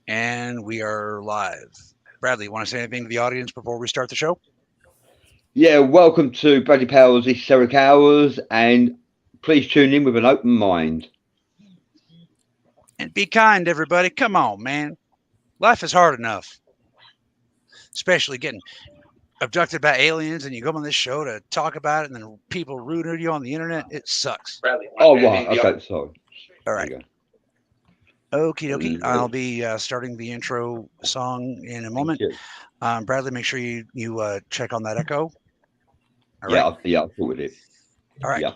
And we are live. Bradley, you want to say anything to the audience before we start the show? Yeah, welcome to Bradley Powell's Esoteric Hours, and please tune in with an open mind. And be kind, everybody. Come on, man. Life is hard enough. Especially getting abducted by aliens and you come on this show to talk about it and then people rude at you on the internet. It sucks. Bradley, oh, right. Okay, sorry. All right. Okie dokie. I'll be starting the intro song in a moment. Bradley, make sure you check on that echo. All right. Yeah, I'll put with it. All right. Yeah.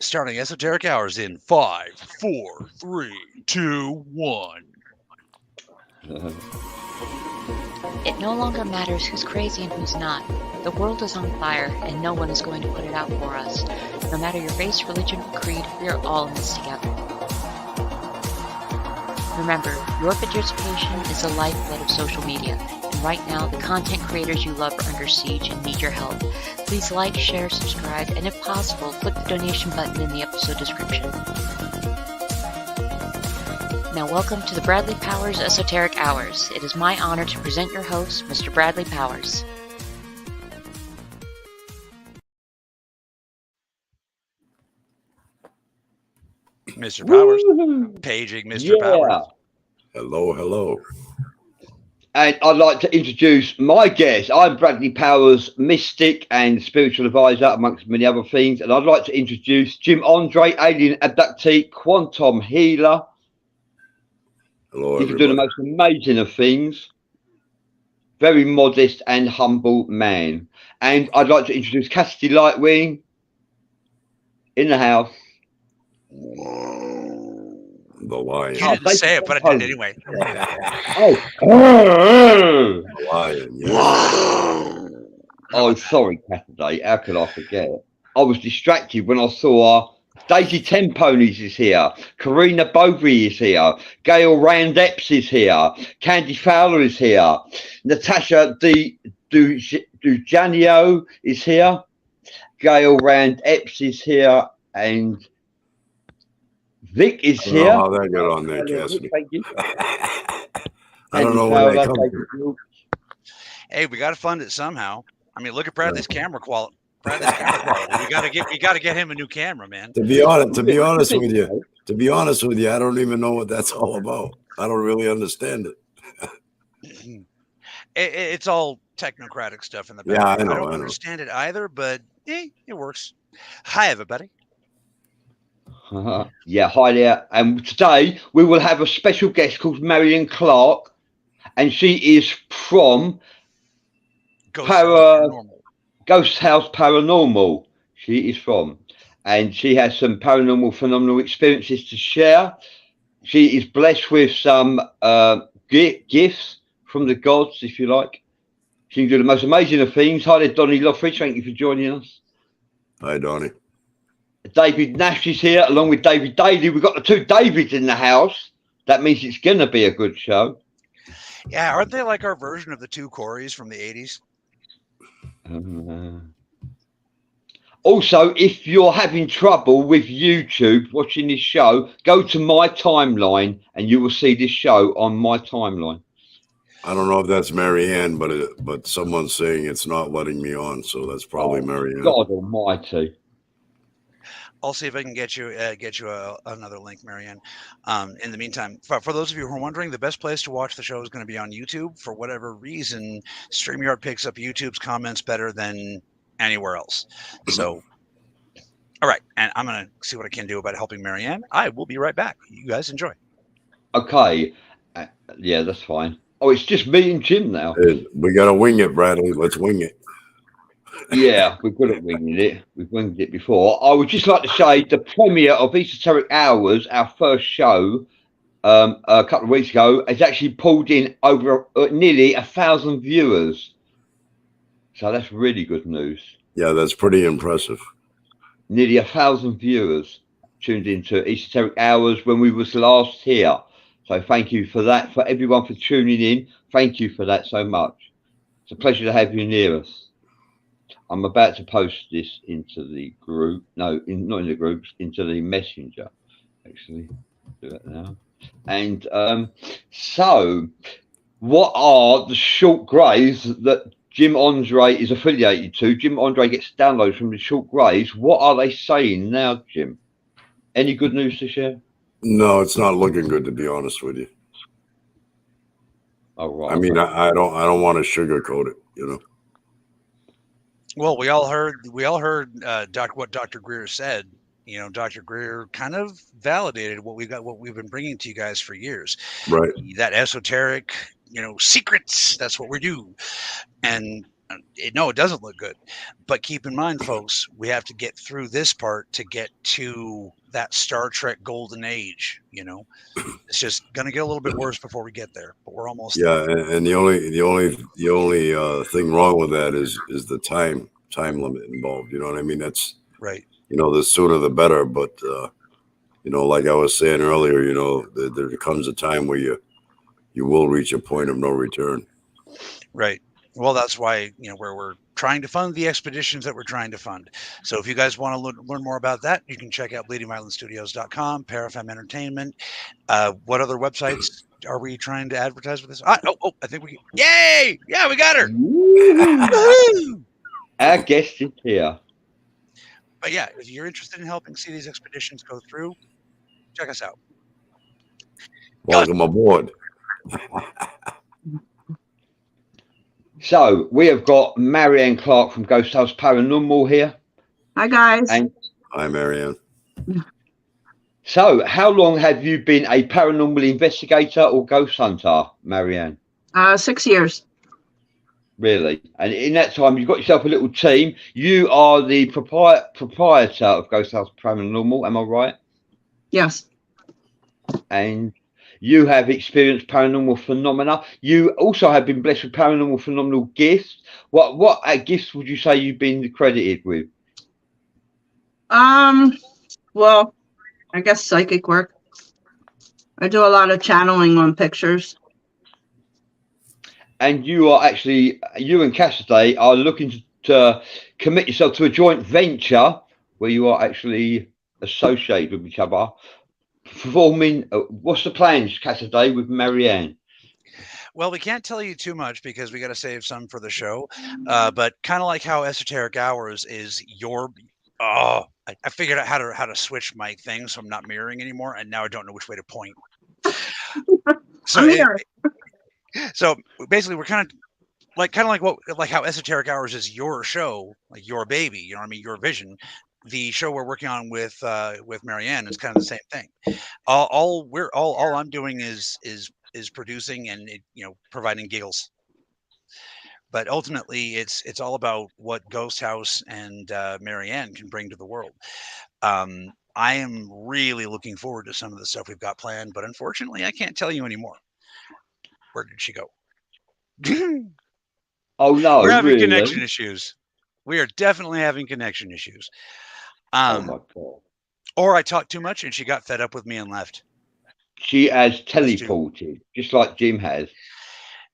Starting Esoteric Hours in 5, 4, 3, 2, 1. It no longer matters who's crazy and who's not. The world is on fire, and no one is going to put it out for us. No matter your race, religion, or creed, we are all in this together. Remember, your participation is the lifeblood of social media, and right now, the content creators you love are under siege and need your help. Please like, share, subscribe, and if possible, click the donation button in the episode description. Now welcome to the Bradley Powers Esoteric Hours. It is my honor to present your host, Mr. Bradley Powers. Mr. Powers. Paging Mr. Powers. Hello, hello. And I'd like to introduce my guest. I'm Bradley Powers, mystic and spiritual advisor, amongst many other things. And I'd like to introduce Jim Andre, alien abductee, quantum healer. Hello, you can do the most amazing of things. Very modest and humble man. And I'd like to introduce Cassidy Lightwing in the house. The lion. You didn't say it, but I did anyway. The lion. Yeah. Oh, sorry, Cassidy. How could I forget? I was distracted when I saw Daisy Ten Ponies is here. Karina Bovey is here. Gail Rand Epps is here. Candy Fowler is here. Natasha Dujanio is here. Gail Rand Epps is here. And Vic is here. I don't know how that got on there, Cassidy. Thank you. I don't know where that comes from. Hey, we got to fund it somehow. I mean, look at Bradley's camera quality. We got to get him a new camera, man. To be honest with you, I don't even know what that's all about. I don't really understand it. It's all technocratic stuff in the back. Yeah, I don't understand it either, but it works. Hi, everybody. Yeah, hi there. And today we will have a special guest called Marianne Clarke, and she is from Ghost House Paranormal. She is from, and she has some paranormal phenomenal experiences to share. She is blessed with some gifts from the gods, if you like. She can do the most amazing of things. Hi there, Donnie Loffridge. Thank you for joining us. Hi, Donnie. David Nash is here, along with David Daly. We've got the two Davids in the house. That means it's going to be a good show. Yeah, aren't they like our version of the two Coreys from the 80s? Also, if you're having trouble with YouTube watching this show, go to my timeline and you will see this show on my timeline. I don't know if that's Marianne, but someone's saying it's not letting me on, so that's probably Marianne. God Almighty. I'll see if I can get you another link, Marianne. In the meantime, for those of you who are wondering, the best place to watch the show is going to be on YouTube. For whatever reason, StreamYard picks up YouTube's comments better than anywhere else. So, all right, and I'm going to see what I can do about helping Marianne. I will be right back. You guys enjoy. Okay. Yeah, that's fine. Oh, it's just me and Jim now. We got to wing it, Bradley. Let's wing it. Yeah, we've got it winged it. We've winged it before. I would just like to say the premiere of Esoteric Hours, our first show, a couple of weeks ago, has actually pulled in over nearly 1,000 viewers. So that's really good news. Yeah, that's pretty impressive. Nearly 1,000 viewers tuned into Esoteric Hours when we was last here. So thank you for that, for everyone for tuning in. Thank you for that so much. It's a pleasure to have you near us. I'm about to post this into the group. No, not in the groups, into the messenger. Actually, do that now. And so, what are the short greys that Jim Andre is affiliated to? Jim Andre gets downloads from the short greys. What are they saying now, Jim? Any good news to share? No, it's not looking good, to be honest with you. Oh, right. I mean, I don't want to sugarcoat it, you know. Well, we all heard what Dr. Greer said. You know, Dr. Greer kind of validated what we've been bringing to you guys for years. Right. That esoteric, secrets. That's what we do. And no, it doesn't look good. But keep in mind, folks, we have to get through this part to get to that Star Trek golden age. It's just gonna get a little bit worse before we get there, but we're almost there. And the only thing wrong with that is the time limit involved. You know what I mean? That's right. The sooner the better. But like I was saying earlier, there comes a time where you will reach a point of no return. Right. Well, that's why where we're trying to fund the expeditions that we're trying to fund. So if you guys want to learn more about that, you can check out BleedibgViolinStudios.com, Parafem Entertainment. What other websites are we trying to advertise with this? I think we. Yay! Yeah, we got her. Our guest is here. But yeah, if you're interested in helping see these expeditions go through, check us out. Welcome aboard. So we have got Marianne Clarke from Ghost House Paranormal here. Hi, guys. And hi, Marianne. So how long have you been a paranormal investigator or ghost hunter, Marianne? 6 years. Really? And in that time, you've got yourself a little team. You are the proprietor of Ghost House Paranormal, am I right? Yes. And you have experienced paranormal phenomena. You also have been blessed with paranormal phenomenal gifts. What gifts would you say you've been credited with? Well, I guess psychic work. I do a lot of channeling on pictures. And you and Cassidy are looking to commit yourself to a joint venture where you are actually associated with each other. Performing, what's the plans, Cassidy, with Marianne? Well, we can't tell you too much because we got to save some for the show. But kind of like how Esoteric Hours is your. I figured out how to switch my thing so I'm not mirroring anymore, and now I don't know which way to point. So basically, we're kind of like how Esoteric Hours is your show, like your baby. You know what I mean? Your vision. The show we're working on with Marianne is kind of the same thing. All I'm doing is producing and providing giggles. But ultimately, it's all about what Ghost House and Marianne can bring to the world. I am really looking forward to some of the stuff we've got planned, but unfortunately, I can't tell you anymore. Where did she go? Oh no, we're having really? Connection issues. We are definitely having connection issues. Oh my God. Or I talked too much and she got fed up with me and left. She has teleported, just like Jim has.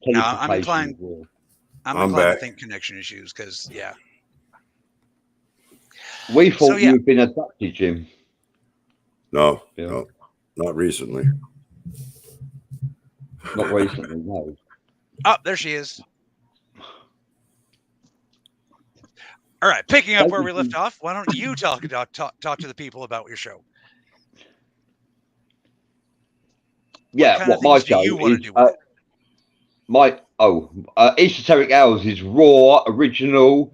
No, I'm inclined to think connection issues because, yeah. We thought you had been abducted, Jim. No, not recently. Not recently, no. Oh, there she is. All right, picking up where we left off, why don't you talk to the people about your show? Yeah, what my show you want to do with it? EsotericHours is raw, original.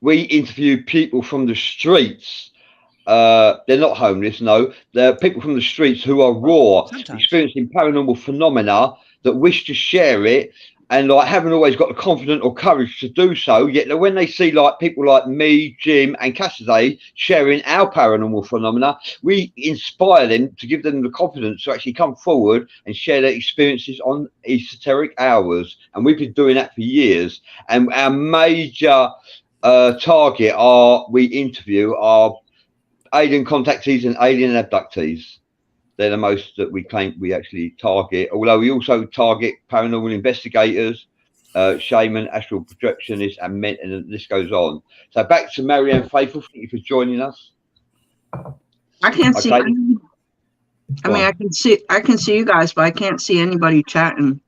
We interview people from the streets. They're not homeless, no. They're people from the streets who are raw, experiencing paranormal phenomena that wish to share it, and haven't always got the confidence or courage to do so. Yet when they see people like me, Jim, and Cassidy sharing our paranormal phenomena, we inspire them to give them the confidence to actually come forward and share their experiences on EsotericHours. And we've been doing that for years. And our major target we interview are alien contactees and alien abductees. They're the most that we claim we actually target, although we also target paranormal investigators, shaman, astral projectionists, and men, and the list goes on. So back to Marianne Faithful. Thank you for joining us. I can't see. I mean, I can see you guys, but I can't see anybody chatting.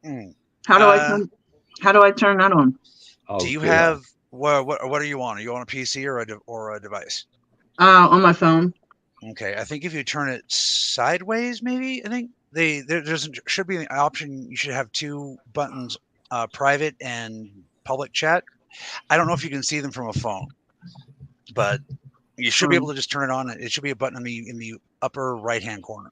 Mm. How do I turn that on? Do you have what are you on? Are you on a PC or a device? On my phone. Okay, I think if you turn it sideways, maybe I think there should be an option. You should have two buttons, private and public chat. I don't know if you can see them from a phone, but you should be able to just turn it on. It should be a button in the upper right hand corner.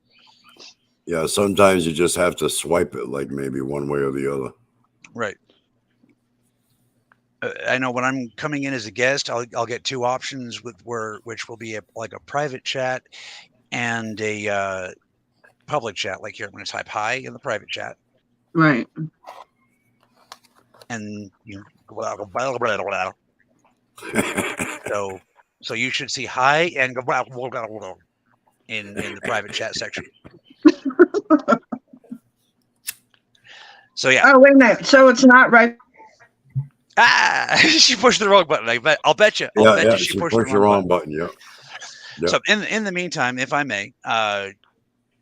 Yeah, sometimes you just have to swipe it, like maybe one way or the other. Right. I know when I'm coming in as a guest, I'll get two options which will be like a private chat and a public chat. Like here, I'm going to type hi in the private chat. Right. And you so you should see hi and in the private chat section. So yeah. Oh, wait a minute. So it's not right. She pushed the wrong button. I'll bet you. She pushed the wrong button. Yeah. So in the meantime, if I may,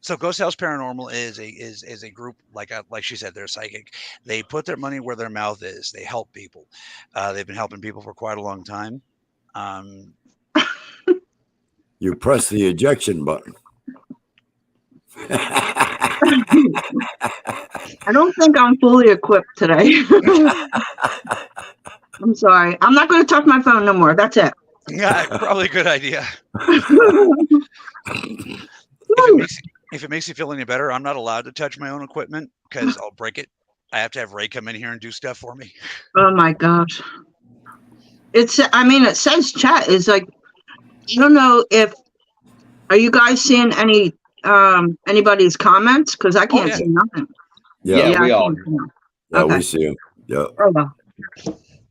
so Ghost House Paranormal is a group like she said, they're psychic. They put their money where their mouth is. They help people. They've been helping people for quite a long time. You press the ejection button. I don't think I'm fully equipped today. I'm sorry. I'm not going to touch my phone no more. That's it. Yeah, probably a good idea. If it makes you feel any better, I'm not allowed to touch my own equipment because I'll break it. I have to have Ray come in here and do stuff for me. Oh my gosh. It says chat is like, I don't know are you guys seeing anybody's comments? Because I can't see nothing. Yeah, we are. Yeah, okay. We see them. Yeah. Oh, well.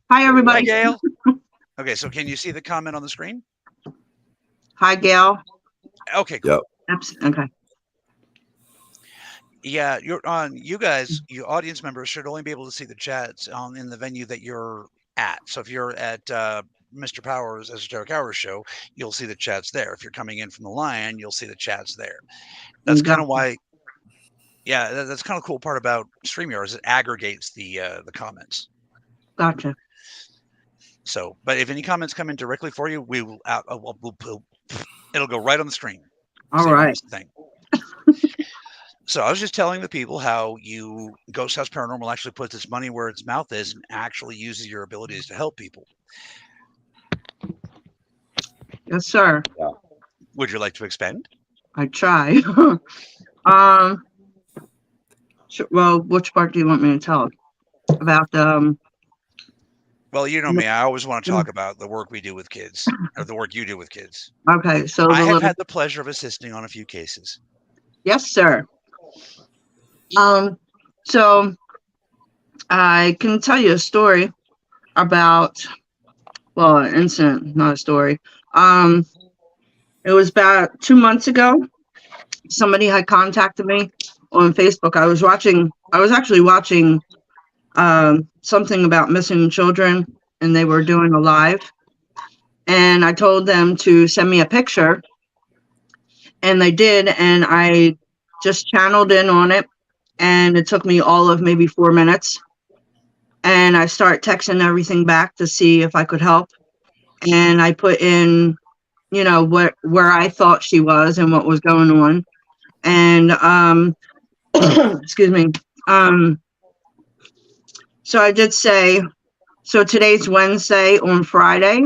Hi, everybody. Hi, Gail. Okay, so can you see the comment on the screen? Hi, Gail. Okay, cool. Yep. Okay. Yeah, you guys, your audience members should only be able to see the chats in the venue that you're at. So if you're at Mr. Powers' EsotericHours show, you'll see the chats there. If you're coming in from the Lion, you'll see the chats there. That's kind of why. Yeah, that's kind of cool part about StreamYard. It aggregates the comments. Gotcha. So, but if any comments come in directly for you, it'll go right on the screen. All right. Thing. So I was just telling the people how Ghost House Paranormal actually puts its money where its mouth is and actually uses your abilities to help people. Yes, sir. Yeah. Would you like to expand? I try. Well, which part do you want me to tell about? Well, you know me. I always want to talk about the work we do with kids, or the work you do with kids. Okay, so I have had the pleasure of assisting on a few cases. Yes, sir. So I can tell you a story about, well, an incident, not a story. It was about 2 months ago. Somebody had contacted me on Facebook. I was actually watching something about missing children, and they were doing a live. And I told them to send me a picture, and they did, and I just channeled in on it, and it took me all of maybe 4 minutes. And I start texting everything back to see if I could help. And I put in, where I thought she was and what was going on. And excuse me. So I did say, so today's Wednesday. On Friday,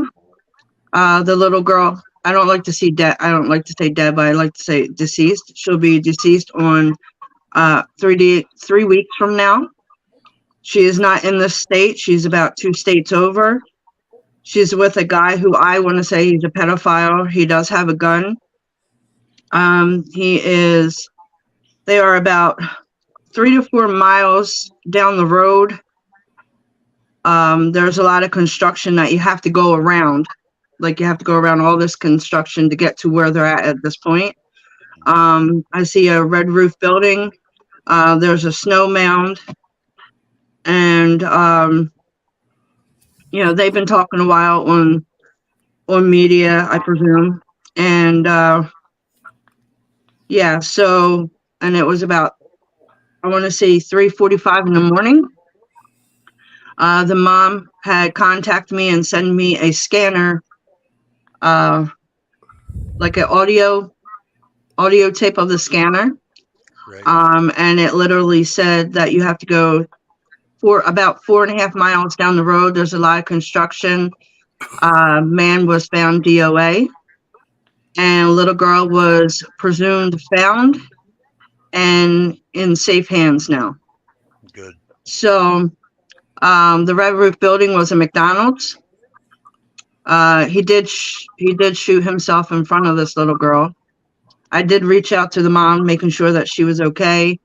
the little girl, I don't like to say dead, but I like to say deceased. She'll be deceased on 3 weeks from now. She is not in the state. She's about 2 states over. She's with a guy who I want to say he's a pedophile. He does have a gun. They are about 3 to 4 miles down the road. There's a lot of construction that you have to go around. Like you have to go around all this construction to get to where they're at this point. I see a red roof building. There's a snow mound. And, they've been talking a while on media, I presume. And Yeah. So, and it was about, I want to say 3:45 in the morning. The mom had contacted me and sent me a scanner, like an audio tape of the scanner. Right. And it literally said that you have to go for about 4.5 miles down the road. There's a lot of construction. Man was found DOA, and little girl was presumed found and in safe hands now. Good. So the Red Roof building was a McDonald's. He did shoot himself in front of this little girl. I did reach out to the mom, making sure that she was okay.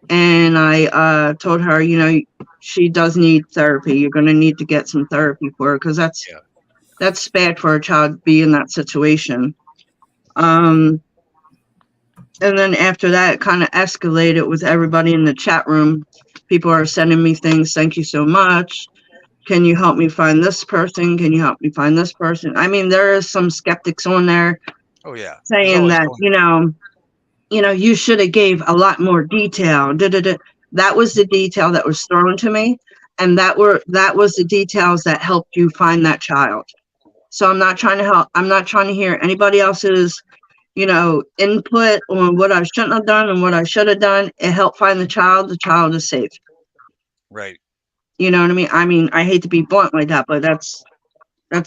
And I told her, you know, she does need therapy. You're going to need to get some therapy for her, because that's bad for a child to be in that situation. And then after that, it kind of escalated with everybody in the chat room. People are sending me things. Thank you so much. Can you help me find this person? Can you help me find this person? I mean, there is some skeptics on there Oh yeah. saying that, you should have gave a lot more detail. That was the detail that was thrown to me, and that was the details that helped you find that child. So I'm not trying to help. I'm not trying to hear anybody else's, input on what I shouldn't have done and what I should have done. It helped find the child. The child is safe. Right. You know what I mean? I mean, I hate to be blunt like that, but that's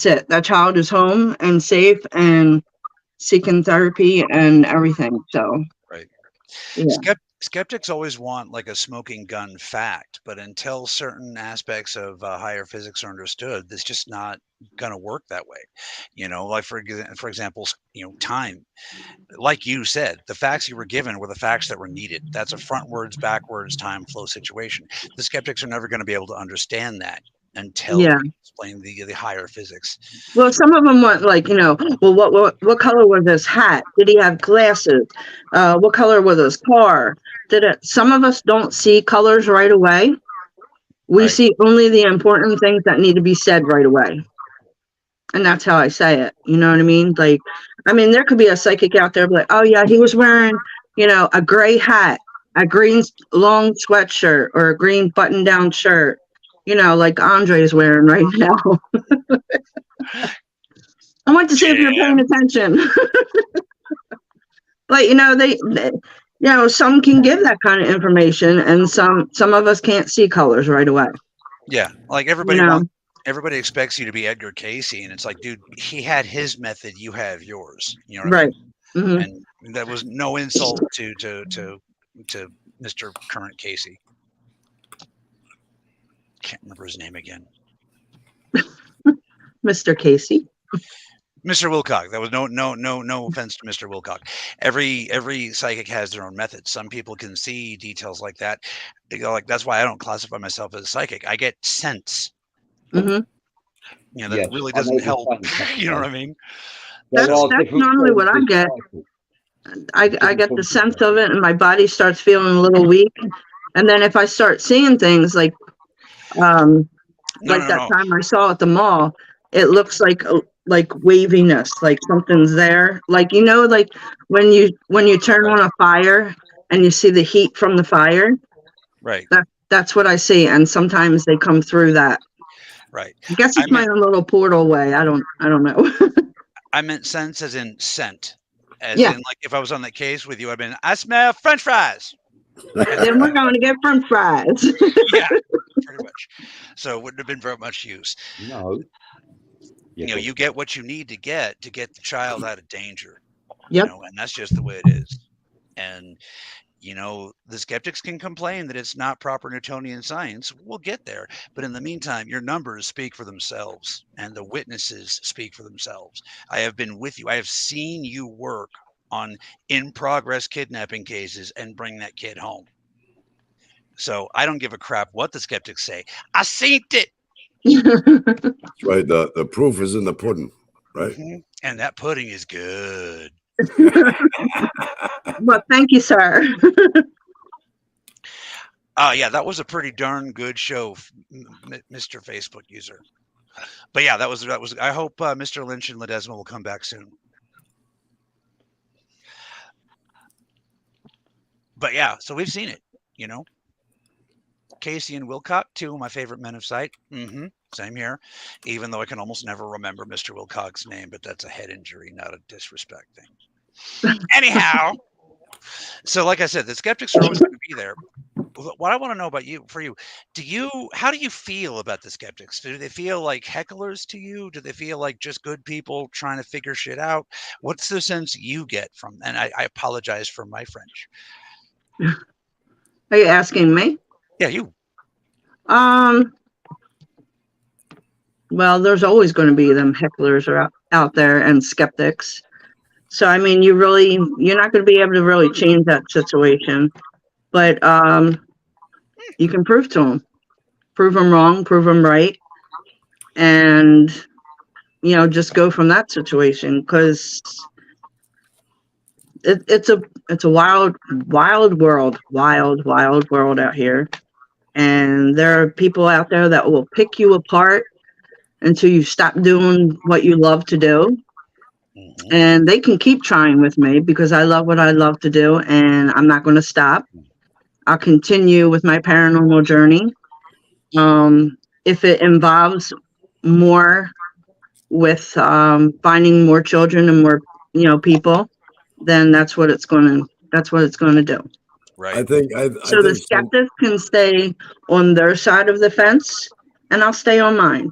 it. That child is home and safe and seeking therapy and everything. So, Right. yeah. Skeptics always want like a smoking gun fact, but until certain aspects of higher physics are understood, it's just not going to work that way. Like for example, time. Like you said, the facts you were given were the facts that were needed. That's a frontwards, backwards time flow situation. The skeptics are never going to be able to understand that until Yeah. we explain the higher physics. Well, some of them want well, what color was his hat? Did he have glasses? What color was his car? Some of us don't see colors right away. We Right. see only the important things that need to be said right away. And that's how I say it. You know what I mean? Like, there could be a psychic out there like, oh yeah, he was wearing, a gray hat, a green long sweatshirt, or a green button down shirt, like Andre is wearing right now. I want to see if you're paying attention. But they some can give that kind of information, and some of us can't see colors right away. Yeah, like everybody expects you to be Edgar Casey, and it's like, dude, he had his method, you have yours. You know what I mean? Mm-hmm. And that was no insult to Mr. Current Casey. Can't remember his name again. Mr. Casey. Mr. Wilcock. That was no offense to Mr. Wilcock. Every psychic has their own method. Some people can see details like that. Like that's why I don't classify myself as a psychic. I get sense. Mm-hmm. That really doesn't help. You know what I mean? That's normally what I get. I get the sense of it, and my body starts feeling a little weak. And then if I start seeing things like that time I saw at the mall, it looks like waviness, like something's there. Like like when you turn on a fire and you see the heat from the fire. Right. That's what I see, and sometimes they come through that. Right. I guess it's my own little portal way. I don't know. I meant sense as in scent. As in, like, if I was on that case with you, I'd been, I smell French fries. Then we're going to get French fries. Yeah, pretty much. So it wouldn't have been very much use. No. You get what you need to get the child out of danger. Yep. And that's just the way it is. And the skeptics can complain that it's not proper Newtonian science. We'll get there. But in the meantime, your numbers speak for themselves, and the witnesses speak for themselves. I have been with you. I have seen you work on in-progress kidnapping cases and bring that kid home. So I don't give a crap what the skeptics say. I seen it. That's right. The proof is in the pudding, right? Mm-hmm. And that pudding is good. Well, thank you, sir. Yeah, that was a pretty darn good show, Mr. Facebook user. But yeah, that was. I hope Mr. Lynch and Ledesma will come back soon. But yeah, so we've seen it, you know. Casey and Wilcock, two of my favorite men of sight. Same here. Even though I can almost never remember Mr. Wilcock's name, but that's a head injury, not a disrespect thing. Anyhow, so like I said, the skeptics are always going to be there. What I want to know about you, how do you feel about the skeptics? Do they feel like hecklers to you? Do they feel like just good people trying to figure shit out? What's the sense you get from? And I apologize for my French. Are you asking me? Yeah, you. Well, there's always going to be them hecklers are out there and skeptics. So, I mean, you're not going to be able to really change that situation. But you can prove them wrong, prove them right, and, just go from that situation, because it's a wild world out here. And there are people out there that will pick you apart until you stop doing what you love to do. And they can keep trying with me because I love what I love to do, and I'm not going to stop. I'll continue with my paranormal journey. If it involves more with finding more children and more, people, then that's what it's going to do. Right. I think the skeptics can stay on their side of the fence, and I'll stay on mine.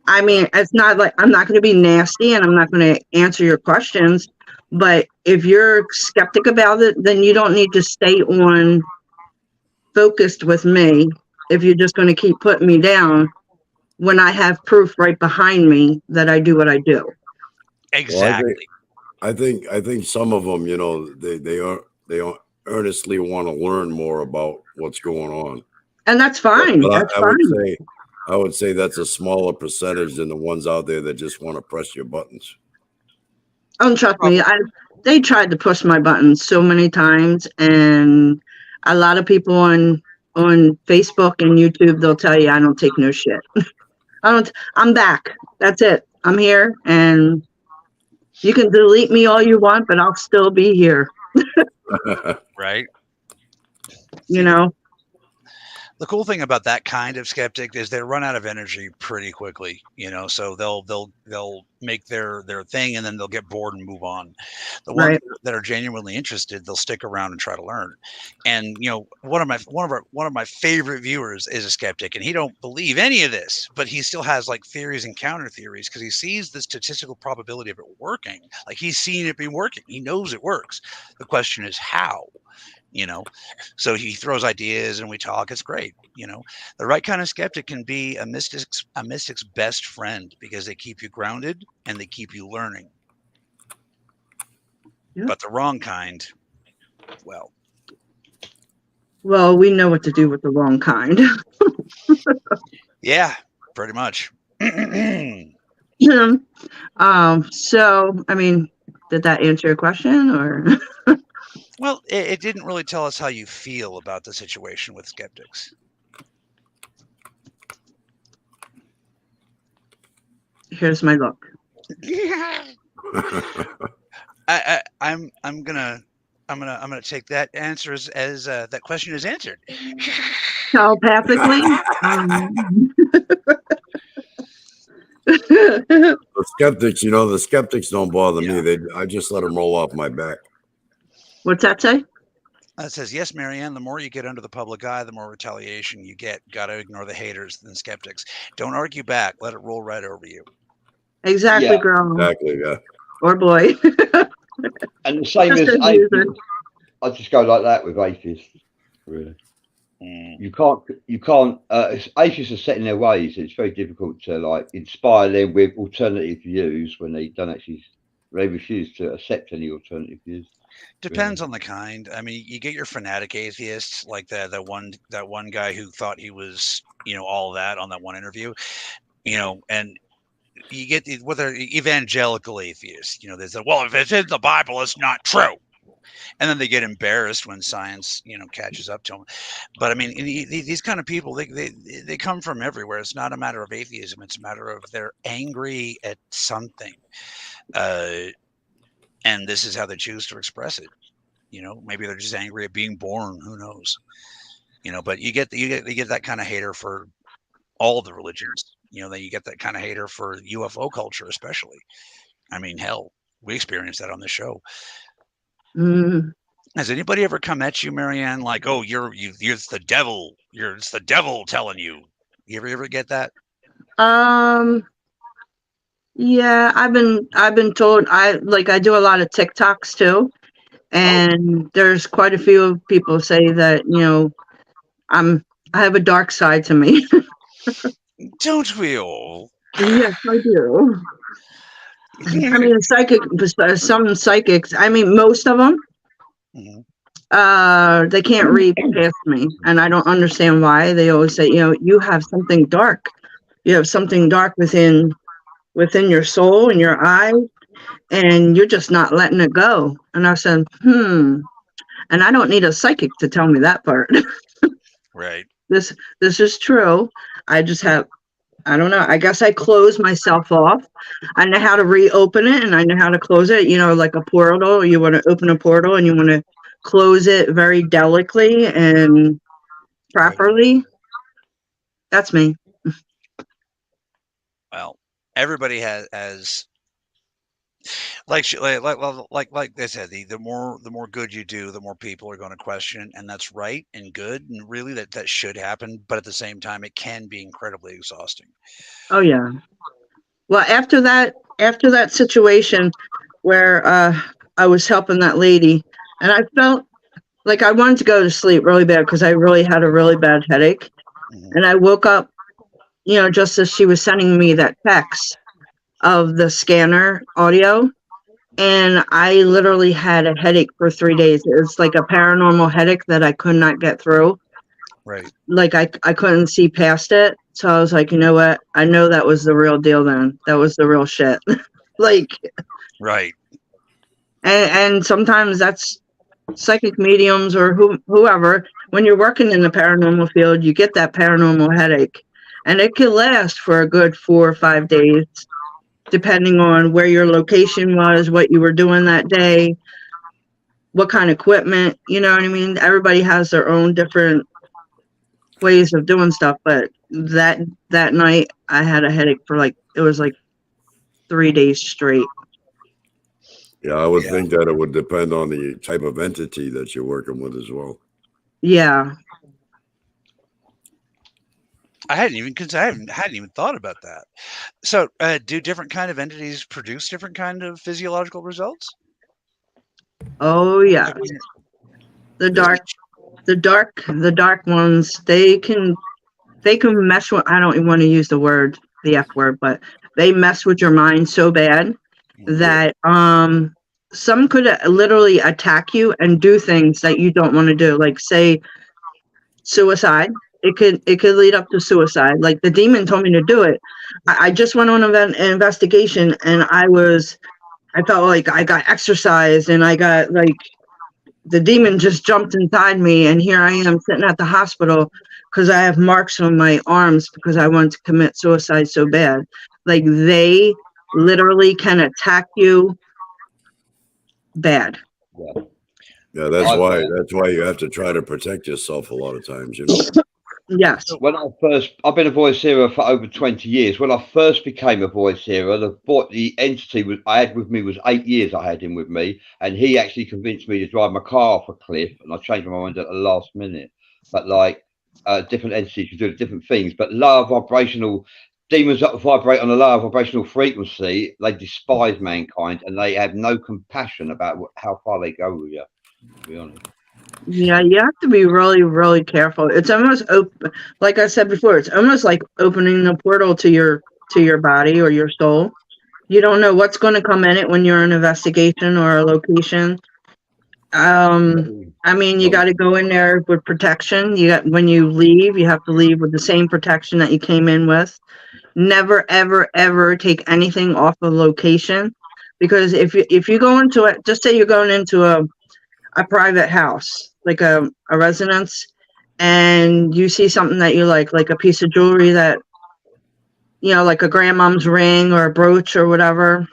I mean, it's not like I'm not going to be nasty and I'm not going to answer your questions. But if you're skeptic about it, then you don't need to stay on focused with me if you're just going to keep putting me down when I have proof right behind me that I do what I do. Exactly. Well, I think some of them, they earnestly want to learn more about what's going on. And that's fine. That's fine. I would say that's a smaller percentage than the ones out there that just want to press your buttons. Oh, trust me, they tried to push my buttons so many times, and a lot of people on Facebook and YouTube, they'll tell you I don't take no shit. I'm back. That's it. I'm here, and you can delete me all you want, but I'll still be here. Right. The cool thing about that kind of skeptic is they run out of energy pretty quickly, so they'll make their thing and then they'll get bored and move on. The ones that are genuinely interested, they'll stick around and try to learn. And one of my favorite viewers is a skeptic, and he don't believe any of this, but he still has like theories and counter theories because he sees the statistical probability of it working. Like he's seen it be working. He knows it works. The question is how. So he throws ideas and we talk. It's great. The right kind of skeptic can be a mystic's best friend because they keep you grounded and they keep you learning. Yeah. But the wrong kind, well, we know what to do with the wrong kind. Yeah, pretty much. So, I mean, did that answer your question or? Well, it didn't really tell us how you feel about the situation with skeptics. Here's my look. I'm gonna take that answer as that question is answered. Telepathically. The skeptics don't bother me. I just let them roll off my back. What's that say? It says, yes, Marianne, the more you get under the public eye, the more retaliation you get. Got to ignore the haters and skeptics. Don't argue back. Let it roll right over you. Exactly, girl. Exactly, yeah. Or boy. And the same as atheists. I just go like that with atheists, really. You can't, atheists are set in their ways. It's very difficult to inspire them with alternative views when they refuse to accept any alternative views. Depends on the kind. I mean, you get your fanatic atheists, like that one guy who thought he was, all that on that one interview, and you get whether evangelical atheists, they say, well, if it's in the Bible, it's not true. And then they get embarrassed when science, catches up to them. But I mean, these kind of people, they come from everywhere. It's not a matter of atheism. It's a matter of they're angry at something. And this is how they choose to express it. Maybe they're just angry at being born. Who knows? But you get that kind of hater for all the religions. That you get that kind of hater for UFO culture, especially. I mean, hell, we experienced that on the show. Mm. Has anybody ever come at you, Marianne, like, "Oh, you're it's the devil. It's the devil telling you." You ever get that? Yeah, I've been told. I do a lot of TikToks too, and there's quite a few people say that I have a dark side to me. Don't we all? Yes, I do. I mean, some psychics. I mean, most of them. Mhm. They can't read past me, and I don't understand why. They always say, you have something dark. You have something dark within your soul and your eye, and you're just not letting it go. And I said, and I don't need a psychic to tell me that part. Right. This is true. I just have, I don't know. I guess I close myself off. I know how to reopen it, and I know how to close it. Like a portal. You want to open a portal, and you want to close it very delicately and properly. Right. That's me. Well, everybody has like they said, the more good you do, the more people are going to question, and that's right and good, and really that should happen. But at the same time, it can be incredibly exhausting. Oh yeah. Well, after that situation where I was helping that lady, and I felt like I wanted to go to sleep really bad because I really had a really bad headache, and I woke up, just as she was sending me that text of the scanner audio. And I literally had a headache for 3 days. It's like a paranormal headache that I could not get through. Right. Like I couldn't see past it. So I was like, you know what? I know that was the real deal then. That was the real shit. Right. And sometimes that's psychic mediums or whoever. When you're working in the paranormal field, you get that paranormal headache. And it can last for a good 4 or 5 days, depending on where your location was, what you were doing that day, what kind of equipment, you know what I mean? Everybody has their own different ways of doing stuff, but that night I had a headache for it was 3 days straight. Yeah, I would think that it would depend on the type of entity that you're working with as well. Yeah. I hadn't even thought about that. So, do different kind of entities produce different kind of physiological results? Oh yeah. The dark ones, they can mess with, I don't even want to use the F word, but they mess with your mind so bad that some could literally attack you and do things that you don't want to do, like say suicide. It could lead up to suicide. Like the demon told me to do it. I just went on an investigation, and I felt like I got exercised, and I got the demon just jumped inside me, and here I am sitting at the hospital because I have marks on my arms because I wanted to commit suicide so bad. Like they literally can attack you bad. Yeah, that's why you have to try to protect yourself a lot of times, Yes. When I've been a voice hearer for over 20 years. When I first became a voice hearer, the entity I had with me was 8 years. I had him with me, and he actually convinced me to drive my car off a cliff, and I changed my mind at the last minute. But different entities can do different things. But lower vibrational demons that vibrate on a lower vibrational frequency, they despise mankind, and they have no compassion about how far they go with you, to be honest. Yeah, you have to be really, really careful. It's almost like I said before, it's almost like opening the portal to your body or your soul. You don't know what's going to come in it when you're in an investigation or a location. I mean, you got to go in there with protection. When you leave, you have to leave with the same protection that you came in with. Never, ever, ever take anything off a location, because if you go into it, just say you're going into a private house, like a residence, and you see something that you like a piece of jewelry that, like a grandmom's ring or a brooch or whatever.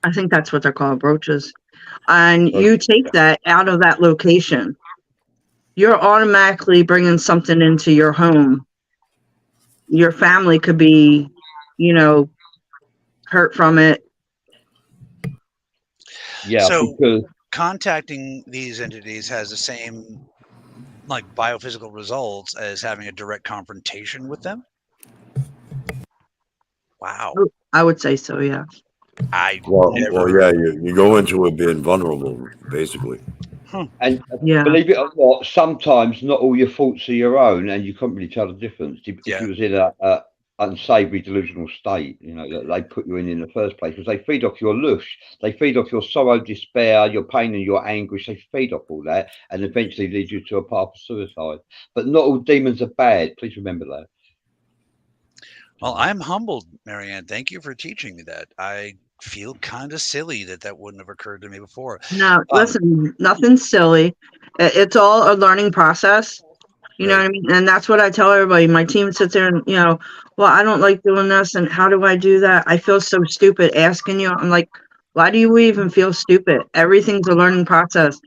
I think that's what they're called, brooches. and you take that out of that location, you're automatically bringing something into your home. Your family could be, you know, hurt from it. Yeah, So because contacting these entities has the same like biophysical results as having a direct confrontation with them. Wow. I would say so, yeah. Well, yeah, you go into it being vulnerable, basically. and Yeah. believe it or not, sometimes not all your faults are your own, and you can't really tell the difference if Yeah. you was in a unsavory delusional state, you know, that they put you in the first place, because they feed off your lush, they feed off your sorrow, despair, your pain and your anguish. They feed off all that and eventually lead you to a path of suicide. But not all demons are bad. Please remember that. Well, I'm humbled, Marianne. Thank you for teaching me that. I feel kind of silly that wouldn't have occurred to me before. No, listen, nothing silly. It's all a learning process. You know what I mean? And that's what I tell everybody. My team sits there and, you know, well, I don't like doing this. And how do I do that? I feel so stupid asking you. I'm like, why do you even feel stupid? Everything's a learning process.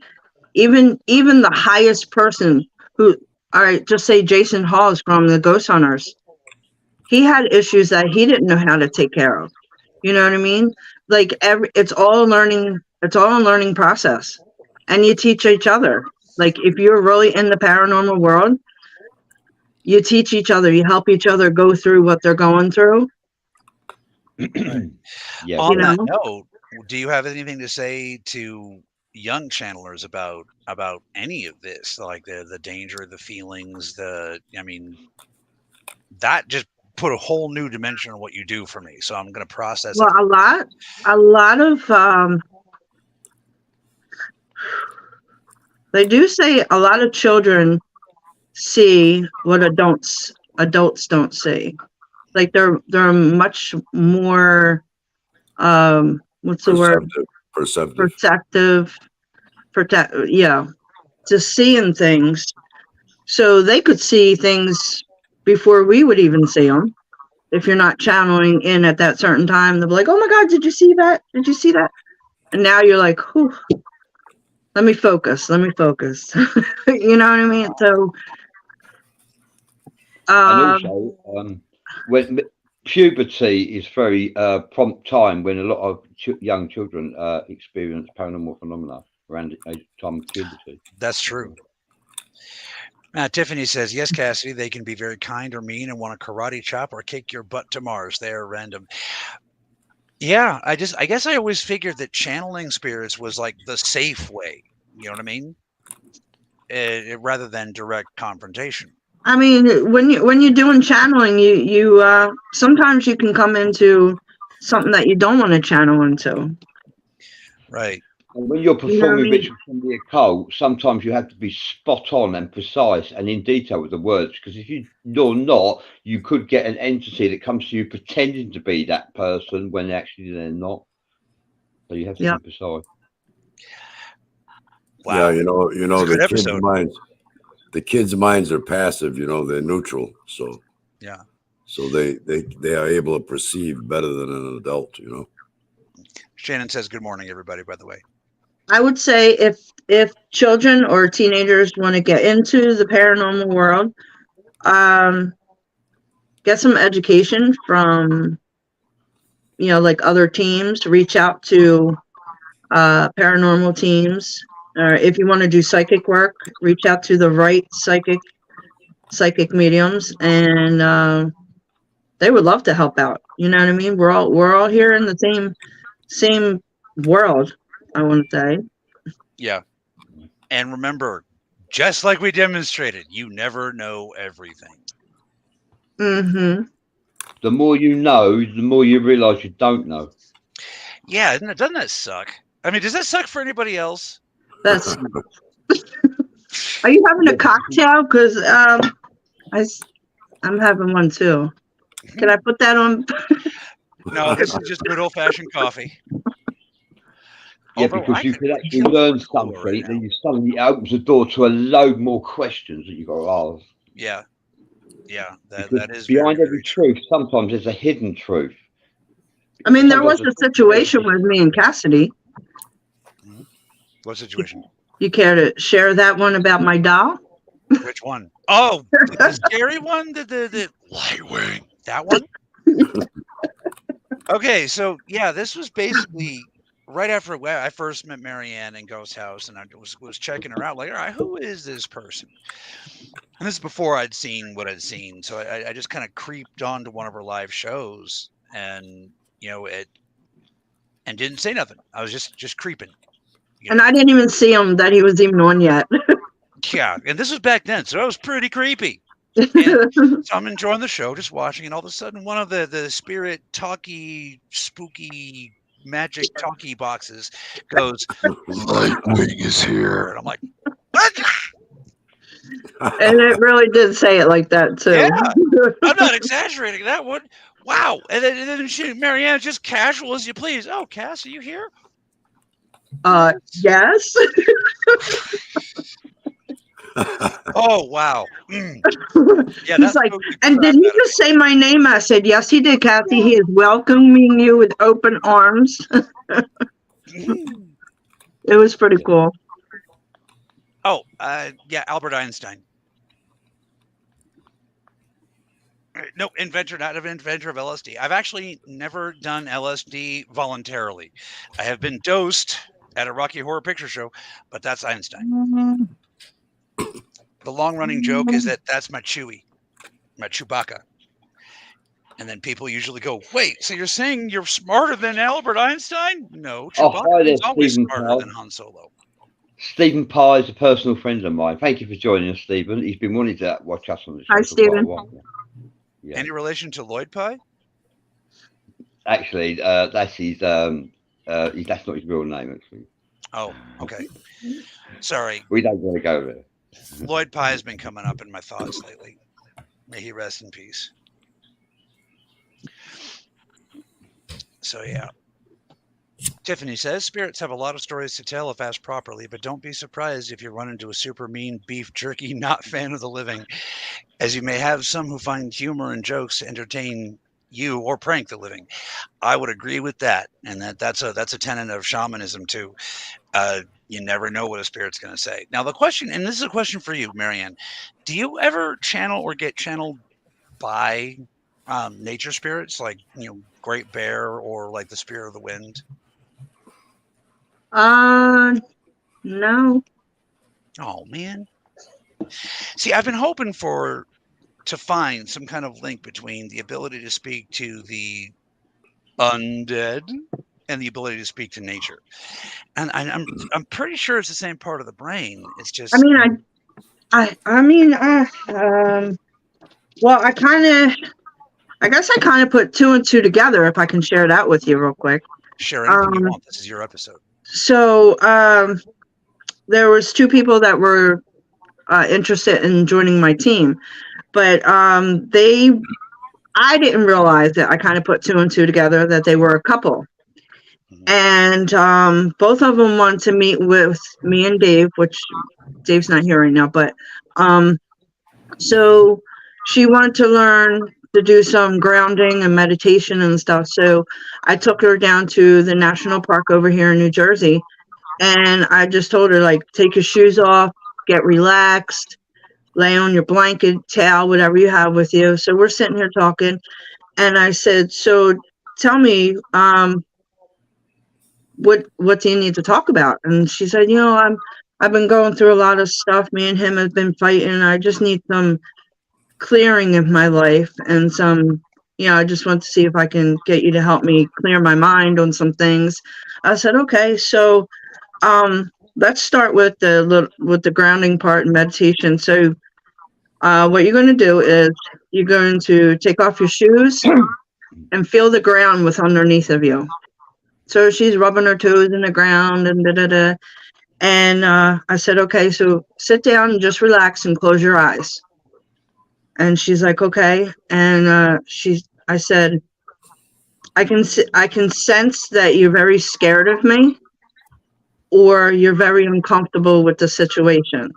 Even the highest person who, all right, just say Jason Hawes from the Ghost Hunters. He had issues that he didn't know how to take care of. You know what I mean? Like it's all learning. It's all a learning process, and you teach each other. Like if you're really in the paranormal world, you teach each other. You help each other go through what they're going through. Yeah. On that note, do you have anything to say to young channelers about any of this, like the danger, the feelings, I mean, that just put a whole new dimension on what you do for me. So I'm going to process well, it. a lot of they do say a lot of children see what adults don't see. Like they're much more what's the word? Perceptive. Yeah, to seeing things. So they could see things before we would even see them. If you're not channeling in at that certain time, they'll be like, "Oh my God, did you see that? Did you see that?" And now you're like, "Whew, let me focus. Let me focus." You know what I mean? So, and also, when puberty is very prompt time when a lot of young children experience paranormal phenomena around the time of puberty. That's true. Tiffany says, yes, Cassidy, they can be very kind or mean and want to karate chop or kick your butt to Mars. They are random. Yeah, I guess I always figured that channeling spirits was like the safe way. You know what I mean? Rather than direct confrontation. I mean, when you're doing channeling, you sometimes you can come into something that you don't want to channel into. Right. And when you're performing rituals from the occult, sometimes you have to be spot on and precise and in detail with the words, because if you're not, you could get an entity that comes to you pretending to be that person when actually they're not. So you have to be precise. Wow. Yeah, you know the kids' minds. The kids' minds are passive. You know, they're neutral. So yeah. So they are able to perceive better than an adult. You know. Shannon says, "Good morning, everybody." By the way. I would say if children or teenagers want to get into the paranormal world, get some education from, you know, like other teams, reach out to paranormal teams. Or if you want to do psychic work, reach out to the right psychic mediums, and they would love to help out. You know what I mean? We're all here in the same world, I want to say. Yeah. And remember, just like we demonstrated, you never know everything. Mm-hmm. The more you know, the more you realize you don't know. Yeah, doesn't that suck? I mean, does that suck for anybody else? That's. Are you having a cocktail? Because I'm having one too. Can I put that on? No, this is just good old-fashioned coffee. Yeah, because you could actually learn something, and you suddenly opens the door to a load more questions that you got to ask. Yeah, yeah, that is behind every truth. Sometimes there's a hidden truth. I mean, there was a situation with me and Cassidy. What situation? You care to share that one about my doll? Which one? Oh, the scary one? The Lightwing. That one? Okay, so yeah, this was basically right after I first met Marianne in Ghost House, and I was checking her out, like, all right, who is this person? And this is before I'd seen what I'd seen, so I just kind of creeped onto one of her live shows, and and didn't say nothing. I was just creeping. And I didn't even see him that he was even on yet. Yeah, and this was back then, so it was pretty creepy. And so I'm enjoying the show, just watching, and all of a sudden, one of the spirit talkie, spooky, magic talkie boxes goes, "Lightwing is here," and I'm like, "What?" And it really did say it like that too. Yeah, I'm not exaggerating. That one, wow. And then Marianne, just casual as you please. Oh, Cass, are you here? Yes. Oh, wow. Yeah, he's like, and did he just say my name? I said, yes, he did, Kathy. He is welcoming you with open arms. It was pretty cool. Oh, yeah, Albert Einstein. No, inventor, not an inventor of LSD. I've actually never done LSD voluntarily. I have been dosed at a Rocky Horror Picture Show, but that's Einstein. The long-running joke is that that's my Chewie, my Chewbacca. And then people usually go, wait, so you're saying you're smarter than Albert Einstein? No, Chewbacca is always smarter than Han Solo. Stephen Parr is a personal friend of mine. Thank you for joining us, Stephen. He's been wanting to watch us on the show. Hi, Stephen. Yeah. Any relation to Lloyd Pye? Actually, that's his. That's not his real name, actually. Oh, okay. Sorry. We don't want to go there. Lloyd Pye has been coming up in my thoughts lately. May he rest in peace. So, yeah. Tiffany says, spirits have a lot of stories to tell if asked properly, but don't be surprised if you run into a super mean beef jerky not fan of the living, as you may have some who find humor and jokes to entertain you or prank the living. I would agree with that, and that's a tenet of shamanism too. You never know what a spirit's going to say. Now the question, and this is a question for you, Marianne, do you ever channel or get channeled by nature spirits, like Great Bear or like the Spirit of the Wind? No. Oh man. See, I've been hoping to find some kind of link between the ability to speak to the undead and the ability to speak to nature. And I'm pretty sure it's the same part of the brain. It's just. Well, I guess I kind of put two and two together. If I can share that with you real quick. Share anything you want. This is your episode. So there was two people that were interested in joining my team, but I didn't realize that I kind of put two and two together, that they were a couple. And both of them wanted to meet with me and Dave, which Dave's not here right now, but so she wanted to learn to do some grounding and meditation and stuff. So I took her down to the national park over here in New Jersey, and I just told her, like, take your shoes off, get relaxed, lay on your blanket, towel, whatever you have with you. So we're sitting here talking, and I said, so tell me, what do you need to talk about? And she said, I've been going through a lot of stuff. Me and him have been fighting. I just need some clearing in my life, and some, I just want to see if I can get you to help me clear my mind on some things. I said, okay, so let's start with the grounding part and meditation. So what you're going to do is you're going to take off your shoes and feel the ground with underneath of you. So she's rubbing her toes in the ground and da-da-da. And I said, okay, so sit down and just relax and close your eyes. And she's like, okay. And I said, I can sense that you're very scared of me, or you're very uncomfortable with the situation.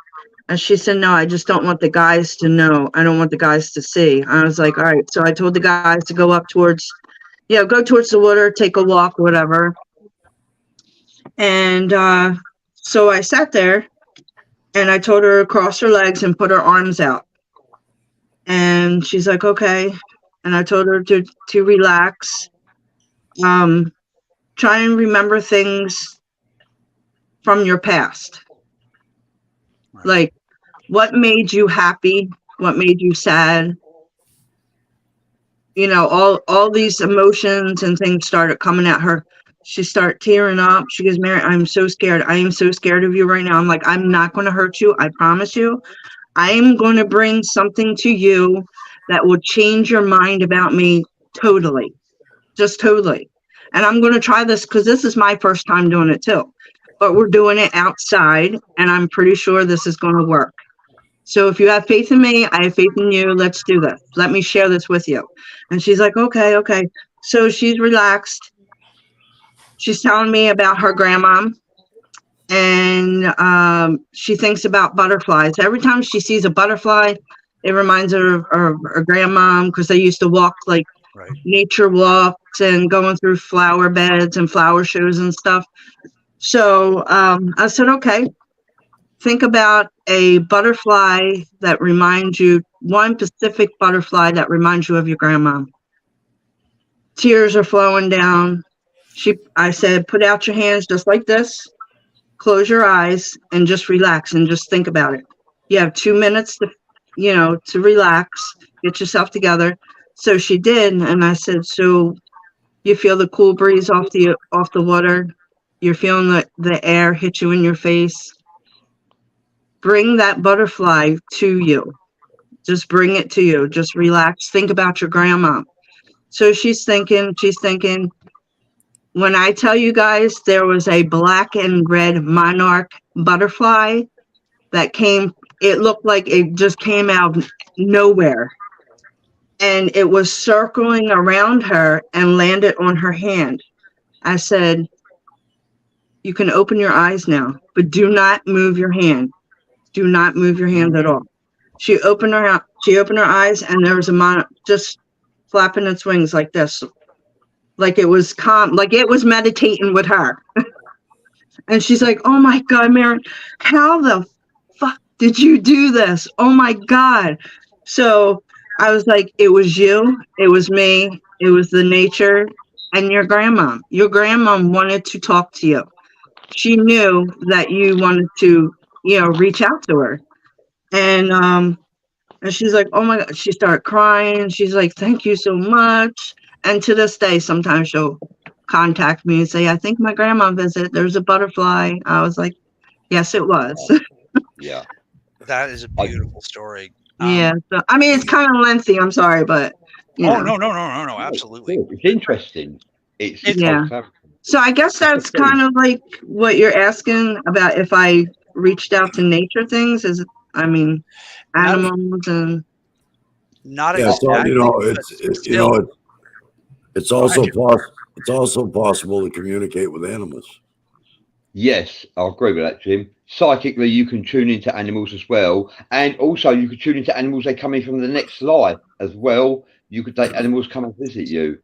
And she said, no, I just don't want the guys to know. I don't want the guys to see. I was like, all right. So I told the guys to go up towards, go towards the water, take a walk, whatever. And So I sat there and I told her to cross her legs and put her arms out. And she's like, okay. And I told her to relax. Try and remember things from your past. Right. Like, what made you happy? What made you sad? You know, all these emotions and things started coming at her. She started tearing up. She goes, Mary, I'm so scared. I am so scared of you right now. I'm like, I'm not going to hurt you. I promise you. I am going to bring something to you that will change your mind about me totally. Just totally. And I'm going to try this because this is my first time doing it too. But we're doing it outside, and I'm pretty sure this is going to work. So if you have faith in me, I have faith in you. Let's do this. Let me share this with you. And she's like, okay. So she's relaxed. She's telling me about her grandma. And she thinks about butterflies. Every time she sees a butterfly, it reminds her of her grandma, because they used to walk like nature walks and going through flower beds and flower shows and stuff. So I said, okay, think about a butterfly that reminds you, one specific butterfly that reminds you of your grandma. Tears are flowing down. I said, put out your hands just like this. Close your eyes and just relax and just think about it. You have 2 minutes to relax, get yourself together. So she did, and I said, so you feel the cool breeze off the water. You're feeling the air hit you in your face. Bring that butterfly to you. Just bring it to you. Just relax. Think about your grandma. So she's thinking. When I tell you guys, there was a black and red monarch butterfly that came, it looked like it just came out of nowhere. And it was circling around her and landed on her hand. I said, you can open your eyes now, but do not move your hand. Do not move your hand at all. She opened her eyes, and there was a monarch just flapping its wings like this. Like it was calm, like it was meditating with her. And she's like, oh my God, Marianne, how the fuck did you do this? Oh my God. So I was like, it was you, it was me, it was the nature, and your grandma. Your grandma wanted to talk to you. She knew that you wanted to, reach out to her. And she's like, oh my God. She started crying. She's like, thank you so much. And to this day, sometimes she'll contact me and say, I think my grandma visited. There's a butterfly. I was like, yes, it was. Yeah. That is a beautiful story. Yeah. So, I mean, it's kind of lengthy. I'm sorry, but. No, absolutely. It's interesting. It's yeah. So I guess that's kind of like what you're asking about, if I reached out to nature things, animals and. Not exactly. So, it's also possible to communicate with animals. Yes, I agree with that, Jim. Psychically, you can tune into animals as well, and also you can tune into animals they come in from the next life as well. You could take animals come and visit you.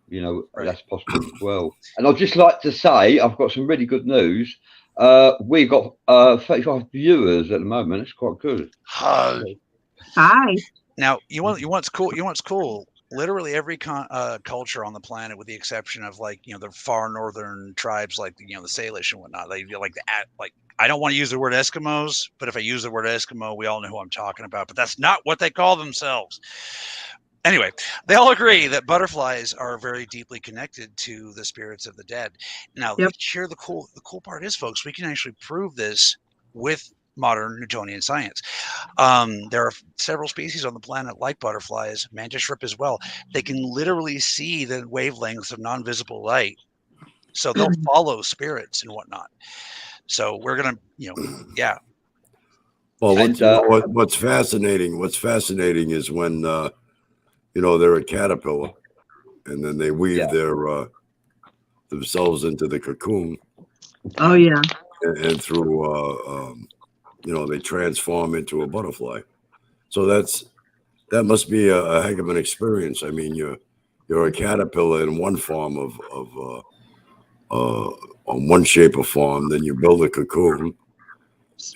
That's possible as well. And I'd just like to say, I've got some really good news. We've got 35 viewers at the moment. It's quite good. Hi. Now, you want what's cool? Literally every culture on the planet, with the exception of the far northern tribes like the Salish and whatnot, they I don't want to use the word Eskimos, but if I use the word Eskimo, we all know who I'm talking about. But that's not what they call themselves. Anyway, they all agree that butterflies are very deeply connected to the spirits of the dead. Now, here the cool part is, folks, we can actually prove this with modern Newtonian science. There are several species on the planet like butterflies, mantis shrimp as well. They can literally see the wavelengths of non-visible light, so they'll follow spirits and whatnot. So we're gonna, yeah. Well, what's fascinating is when they're a caterpillar, and then they weave their themselves into the cocoon. Oh yeah. And through they transform into a butterfly. So that must be a heck of an experience. I mean, you're a caterpillar in one form of on one shape or form, then you build a cocoon,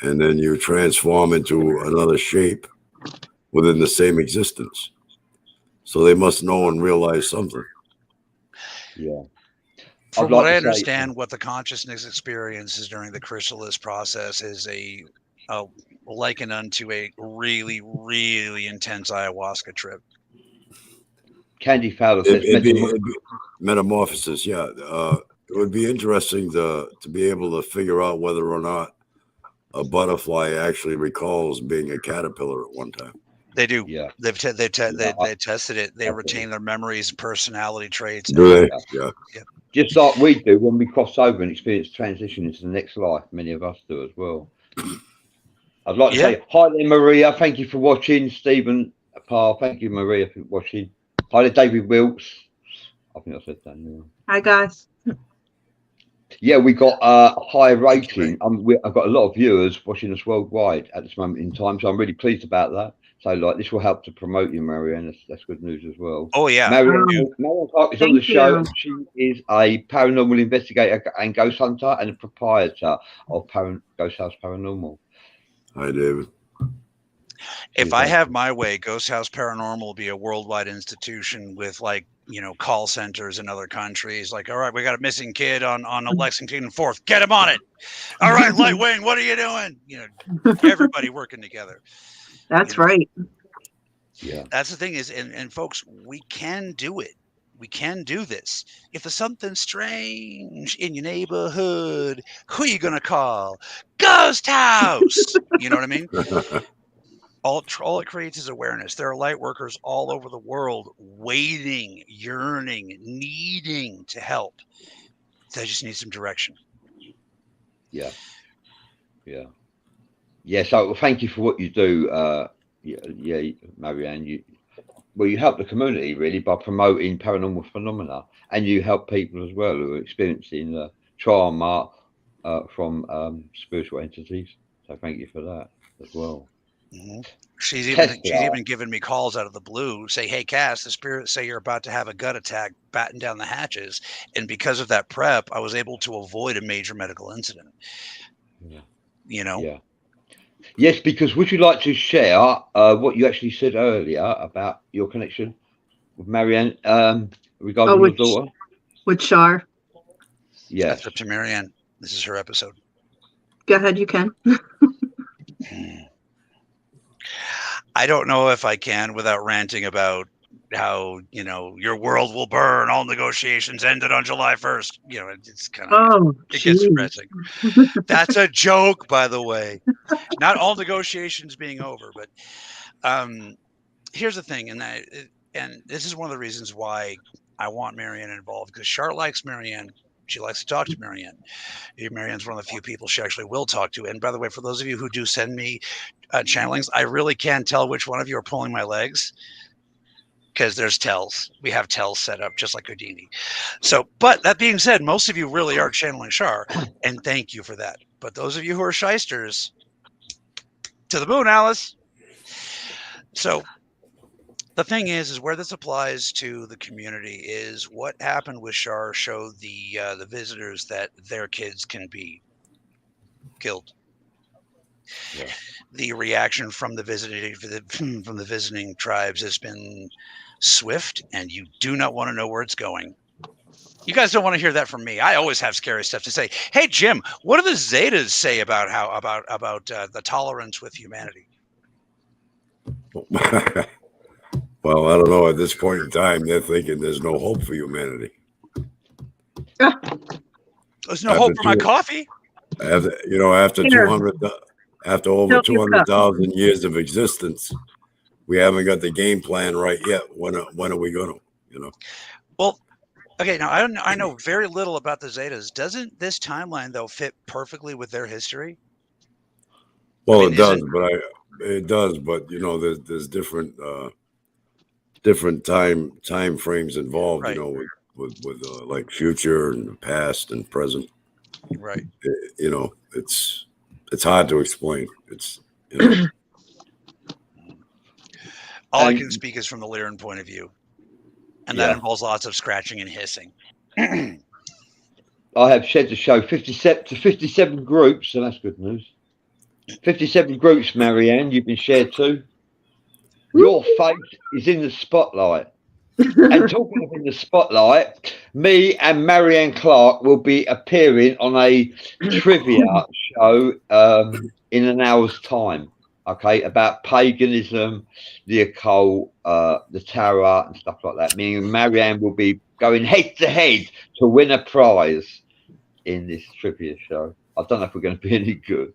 and then you transform into another shape within the same existence. So they must know and realize something. Yeah. From what I understand, what the consciousness experiences during the chrysalis process is a likened unto a really, really intense ayahuasca trip. Candy Fowler says It'd be metamorphosis. Yeah, it would be interesting to be able to figure out whether or not a butterfly actually recalls being a caterpillar at one time. They do. Yeah. They tested it. They retain their memories and personality traits. Do they? Yeah. Just like we do when we cross over and experience transition into the next life. Many of us do as well. I'd like to say hi there, Maria. Thank you for watching. Stephen Parr, thank you, Maria, for watching. Hi there, David Wilkes. I think I said that. Yeah. Hi, guys. Yeah, we got a high rating. I've got a lot of viewers watching us worldwide at this moment in time, so I'm really pleased about that. So, like, this will help to promote you, Marianne. That's good news as well. Oh, yeah. Marianne Clarke is on the show. She is a paranormal investigator and ghost hunter and a proprietor of Ghost House Paranormal. Hi, David. If I have my way, Ghost House Paranormal will be a worldwide institution with, like, call centers in other countries. Like, all right, we got a missing kid on Lexington 4th. Get him on it. All right, Light Wing, what are you doing? Everybody working together. That's right. Yeah. That's the thing is, and folks, we can do it. We can do this. If there's something strange in your neighborhood, who are you going to call? Ghost House. You know what I mean? All it creates is awareness. There are light workers all over the world waiting, yearning, needing to help. They just need some direction. Yeah. Yeah. Yeah. So thank you for what you do. Marianne. You help the community really by promoting paranormal phenomena, and you help people as well who are experiencing trauma from spiritual entities. So thank you for that as well. Mm-hmm. She's even given me calls out of the blue, say, "Hey, Cass, the spirits say you're about to have a gut attack, batten down the hatches." And because of that prep, I was able to avoid a major medical incident. Yeah. Yeah. Yes, because would you like to share what you actually said earlier about your connection with Marianne regarding your daughter? With Shar? Yeah. That's up to Marianne. This is her episode. Go ahead, you can. I don't know if I can without ranting about how, your world will burn. All negotiations ended on July 1st. It's kind of, it gets depressing. That's a joke, by the way. Not all negotiations being over, but here's the thing. And this is one of the reasons why I want Marianne involved, because Char likes Marianne. She likes to talk to Marianne. Marianne's one of the few people she actually will talk to. And by the way, for those of you who do send me channelings, I really can tell which one of you are pulling my legs, because there's tells. We have tells set up just like Houdini. So, but that being said, most of you really are channeling Char, and thank you for that. But those of you who are shysters, to the moon, Alice. So the thing is where this applies to the community is what happened with Char showed the visitors that their kids can be killed. Yeah. The reaction from the visiting tribes has been swift, and you do not want to know where it's going. You guys don't want to hear that from me. I always have scary stuff to say. Hey, Jim, what do the Zetas say about the tolerance with humanity? Well, I don't know. At this point in time, they're thinking there's no hope for humanity. There's no hope for my coffee. After over 200,000 years of existence, we haven't got the game plan right yet. When are we going to? Well, okay. Now I know very little about the Zetas. Doesn't this timeline though fit perfectly with their history? Well, it does, but there's different time frames involved. Right. With like future and past and present. Right. It's hard to explain. All I can speak is from the Lyran point of view, and that involves lots of scratching and hissing. I have shared the show 57 to 57 groups, so that's good news. 57 groups, Marianne, you've been shared to. Your face is in the spotlight. And talking of in the spotlight, me and Marianne Clarke will be appearing on a trivia show in an hour's time. Okay, about paganism, the occult, the tarot, and stuff like that. Me and Marianne will be going head to head to win a prize in this trivia show. I don't know if we're going to be any good.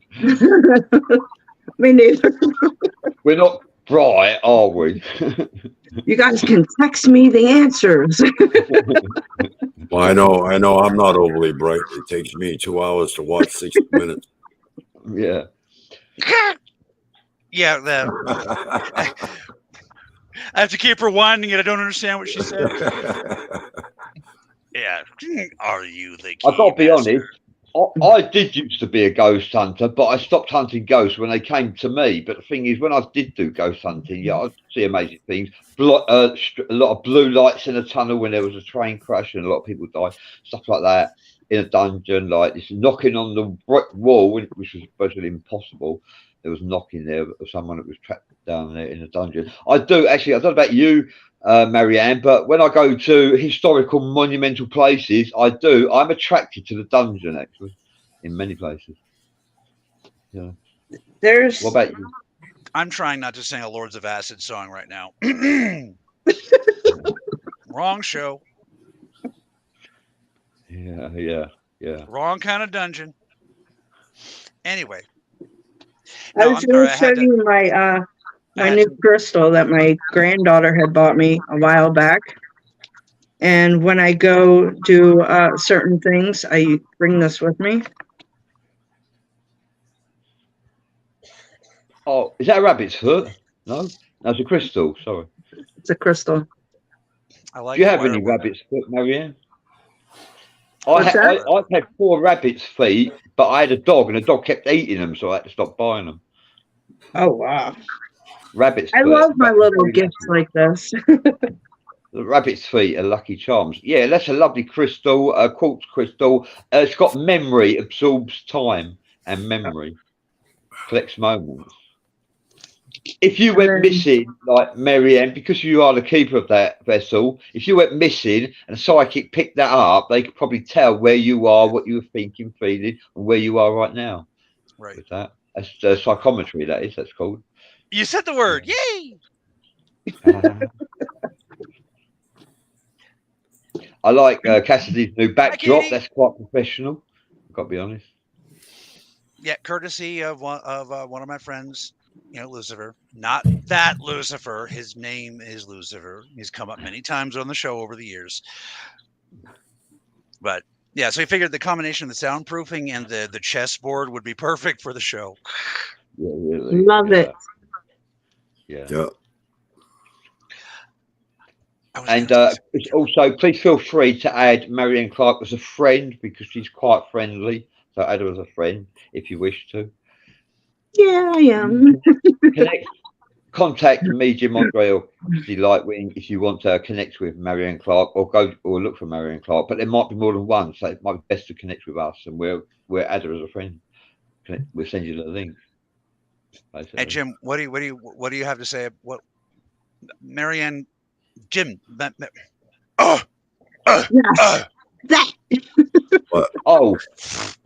Me neither. We're not bright, are we? You guys can text me the answers. Well, I know I'm not overly bright. It takes me 2 hours to watch 60 minutes. Yeah. Yeah, I have to keep rewinding it. I don't understand what she said. Yeah. Are you the key I've got to be master? honest. I did used to be a ghost hunter, but I stopped hunting ghosts when they came to me. But the thing is, when I did do ghost hunting, yeah, I'd see amazing things. A lot of blue lights in a tunnel when there was a train crash and a lot of people died. Stuff like that in a dungeon, like this knocking on the brick wall, which was virtually impossible. There was knocking there of someone that was trapped down there in a dungeon. I do actually. I don't know about you, Marianne, but when I go to historical monumental places, I'm attracted to the dungeon actually in many places. Yeah. What about you? I'm trying not to sing a Lords of Acid song right now. Wrong show. Yeah. Wrong kind of dungeon. Anyway. I was going to show you my new crystal that my granddaughter had bought me a while back. And when I go do certain things, I bring this with me. Oh, is that a rabbit's foot? No, that's a crystal. Sorry, it's a crystal. I like. Do you have any rabbit's foot, Marianne? I've had 4 rabbit's feet, but I had a dog, and the dog kept eating them, so I had to stop buying them. Oh wow! Rabbit's I foot. love my little gifts like this. The rabbit's feet are lucky charms. Yeah, that's a lovely crystal, a quartz crystal. It's got memory, absorbs time and memory, collects moments. If you went missing, like Marianne, because you are the keeper of that vessel, if you went missing and a psychic picked that up, they could probably tell where you are, what you were thinking, feeling, and where you are right now. Right. With that. That's psychometry, that's called. You said the word. Yay! I like Cassidy's new backdrop. That's quite professional. I've got to be honest. Yeah, courtesy of one of my friends, Lucifer. Not that Lucifer. His name is Lucifer. He's come up many times on the show over the years. But yeah, so he figured the combination of the soundproofing and the chessboard would be perfect for the show. Yeah, really. Love it. Yeah. And also, please feel free to add Marianne Clarke as a friend because she's quite friendly. So add her as a friend if you wish to. Yeah, I am. Contact me, Jim Andre or Lightwing, if you want to connect with Marianne Clarke or go or look for Marianne Clarke. But there might be more than one, so it might be best to connect with us, and we'll add her as a friend. We'll send you the link. Basically. Hey Jim, what do you have to say? What Marianne? Jim, Oh,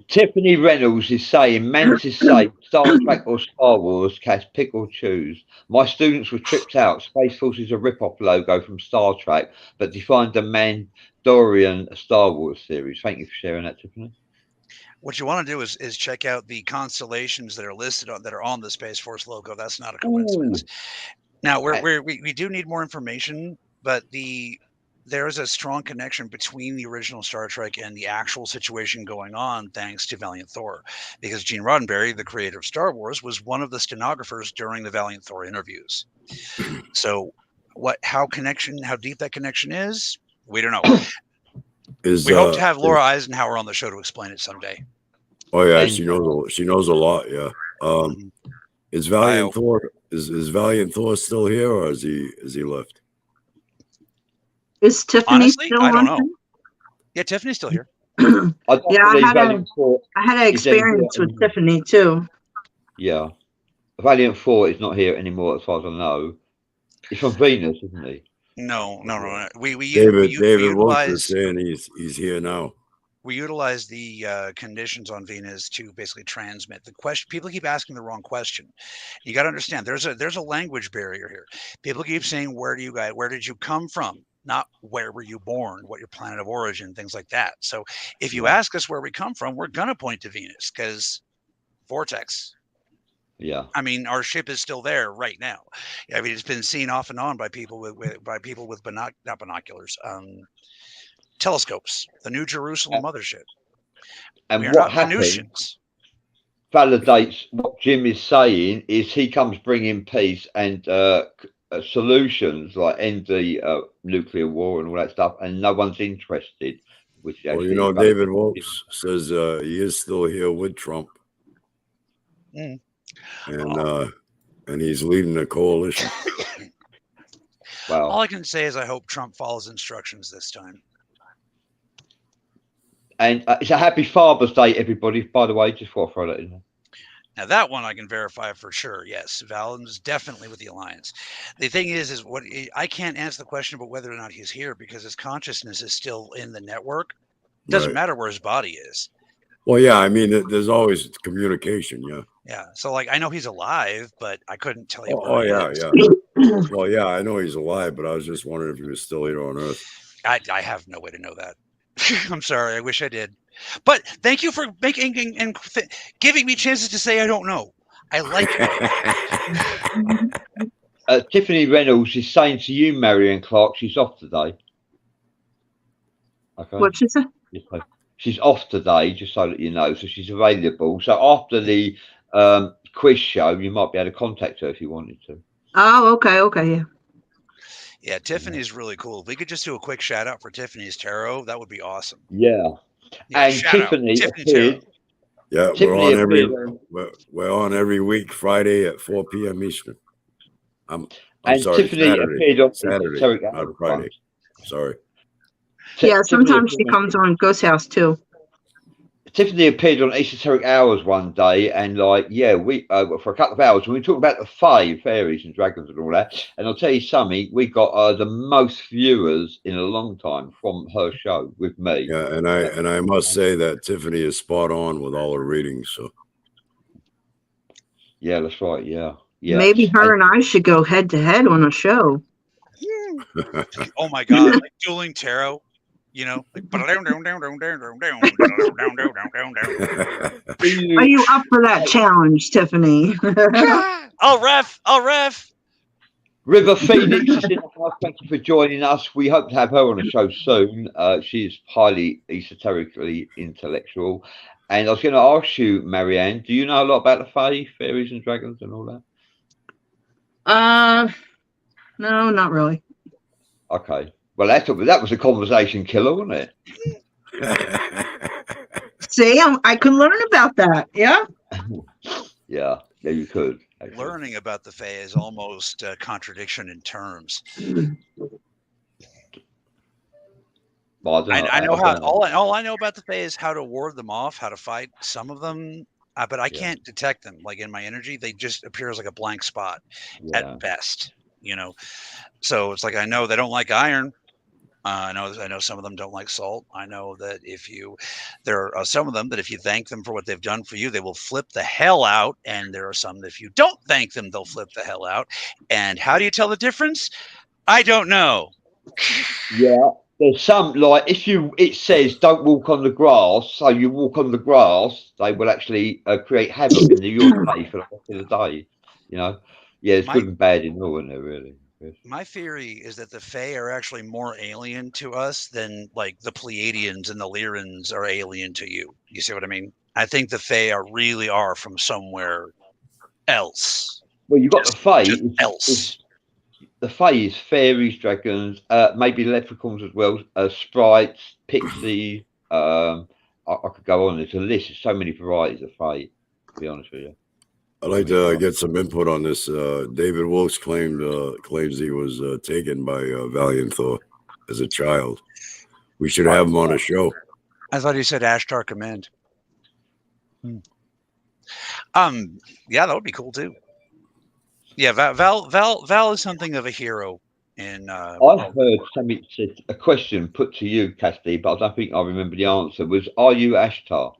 Tiffany Reynolds is saying, Mantis say Star Trek or Star Wars, Cass, pick or choose. My students were tripped out. Space Force is a rip-off logo from Star Trek, but defined the Mandalorian Star Wars series. Thank you for sharing that, Tiffany. What you want to do is check out the constellations that are listed that are on the Space Force logo. That's not a coincidence. Ooh. Now we do need more information, but there is a strong connection between the original Star Trek and the actual situation going on, thanks to Valiant Thor, because Gene Roddenberry, the creator of Star Wars, was one of the stenographers during the Valiant Thor interviews. So, how deep that connection is, we don't know. We hope to have Laura Eisenhower on the show to explain it someday. Oh yeah, she knows a lot. Yeah. Is Valiant Thor? Is Valiant Thor still here, or is he left? Is Tiffany still I don't know. Yeah, Tiffany's still here. I don't Yeah, I believe had Valiant 4 I had an is anymore experience with anymore. Tiffany too. Yeah. Valiant 4 is not here anymore as far as I know. He's from Venus, isn't he? No. We David Wilkes is utilize saying he's here now. we utilize the conditions on Venus to basically transmit the question. People keep asking the wrong question. You got to understand there's a language barrier here. People keep saying, where did you come from? Not where were you born, what your planet of origin, things like that. So if you ask us where we come from, we're gonna point to Venus because vortex. Yeah. I mean, our ship is still there right now. I mean, it's been seen off and on by people with not binoculars, telescopes. The New Jerusalem mothership. And We are what not happened Venusians. validates what Jim is saying is he comes bringing peace and solutions like end the nuclear war and all that stuff, and no one's interested. Which Well, actually David Wilkes says he is still here with Trump. Mm. And he's leading the coalition. Wow. All I can say is I hope Trump follows instructions this time. And it's a happy Father's Day, everybody, by the way, just before I throw that in there. Now that one I can verify for sure. Yes, Valen's definitely with the Alliance. The thing is what I can't answer the question about whether or not he's here because his consciousness is still in the network. Doesn't matter where his body is. Well, yeah, I mean, there's always communication, yeah. Yeah, so like I know he's alive, but I couldn't tell you. Yeah. Well, yeah, I know he's alive, but I was just wondering if he was still here on Earth. I have no way to know that. I'm sorry. I wish I did. But thank you for making and giving me chances to say I don't know. I like it. Tiffany Reynolds is saying to you, Marianne Clarke, she's off today. Okay. What'd she say? She's off today, just so that you know. So she's available. So after the quiz show, you might be able to contact her if you wanted to. Oh, okay, yeah. Yeah, Tiffany's really cool. If we could just do a quick shout out for Tiffany's tarot, that would be awesome. Yeah. And Tiffany appeared. Yeah, we're on every week, Friday at 4 p.m. Eastern. I'm sorry, Tiffany appeared on Saturday, not Friday. Sorry. Yeah, sometimes she comes on Ghost House too. Tiffany appeared on Esoteric Hours one day, and we for a couple of hours, and we talked about the Fae, fairies, and dragons, and all that. And I'll tell you something, we got the most viewers in a long time from her show with me. Yeah, and I must say that Tiffany is spot on with all her readings. So. Yeah, that's right. Yeah. Maybe her and I should go head to head on a show. Oh my God, like dueling tarot. Like, are you up for that challenge, Tiffany? I'll ref. River Phoenix is in the house. Thank you for joining us. We hope to have her on the show soon. She is highly esoterically intellectual. And I was going to ask you, Marianne, do you know a lot about the Fae, fairies, and dragons, and all that? No, not really. Okay. Well, that was a conversation killer, wasn't it? See, I could learn about that. Yeah. Yeah, you could. Actually. Learning about the Fae is almost a contradiction in terms. Well, I know how. All I know about the Fae is how to ward them off, how to fight some of them, but I can't detect them. Like in my energy, they just appear as like a blank spot at best. So it's like I know they don't like iron. I know some of them don't like salt. I know that there are some of them that if you thank them for what they've done for you, they will flip the hell out. And there are some that if you don't thank them, they'll flip the hell out. And how do you tell the difference? I don't know. Yeah, there's some it says don't walk on the grass, so you walk on the grass, they will actually create havoc in your day for the rest of the day. Yeah, it's good and bad in all, isn't it? Really. My theory is that the Fae are actually more alien to us than like the Pleiadians and the Lyrans are alien to you. You see what I mean? I think the Fae really are from somewhere else. Well, you got the Fae. The Fae is fairies, dragons, maybe leprechauns as well, sprites, pixies. I could go on. There's a list. There's so many varieties of Fae, to be honest with you. I'd like to get some input on this. David Wilkes claims he was taken by Valiant Thor as a child. We should have him on a show. I thought you said Ashtar Command. Yeah, that would be cool too. Yeah, Val is something of a hero. In I heard something said, a question put to you, Cassidy, but I don't think I remember the answer. Was, are you Ashtar?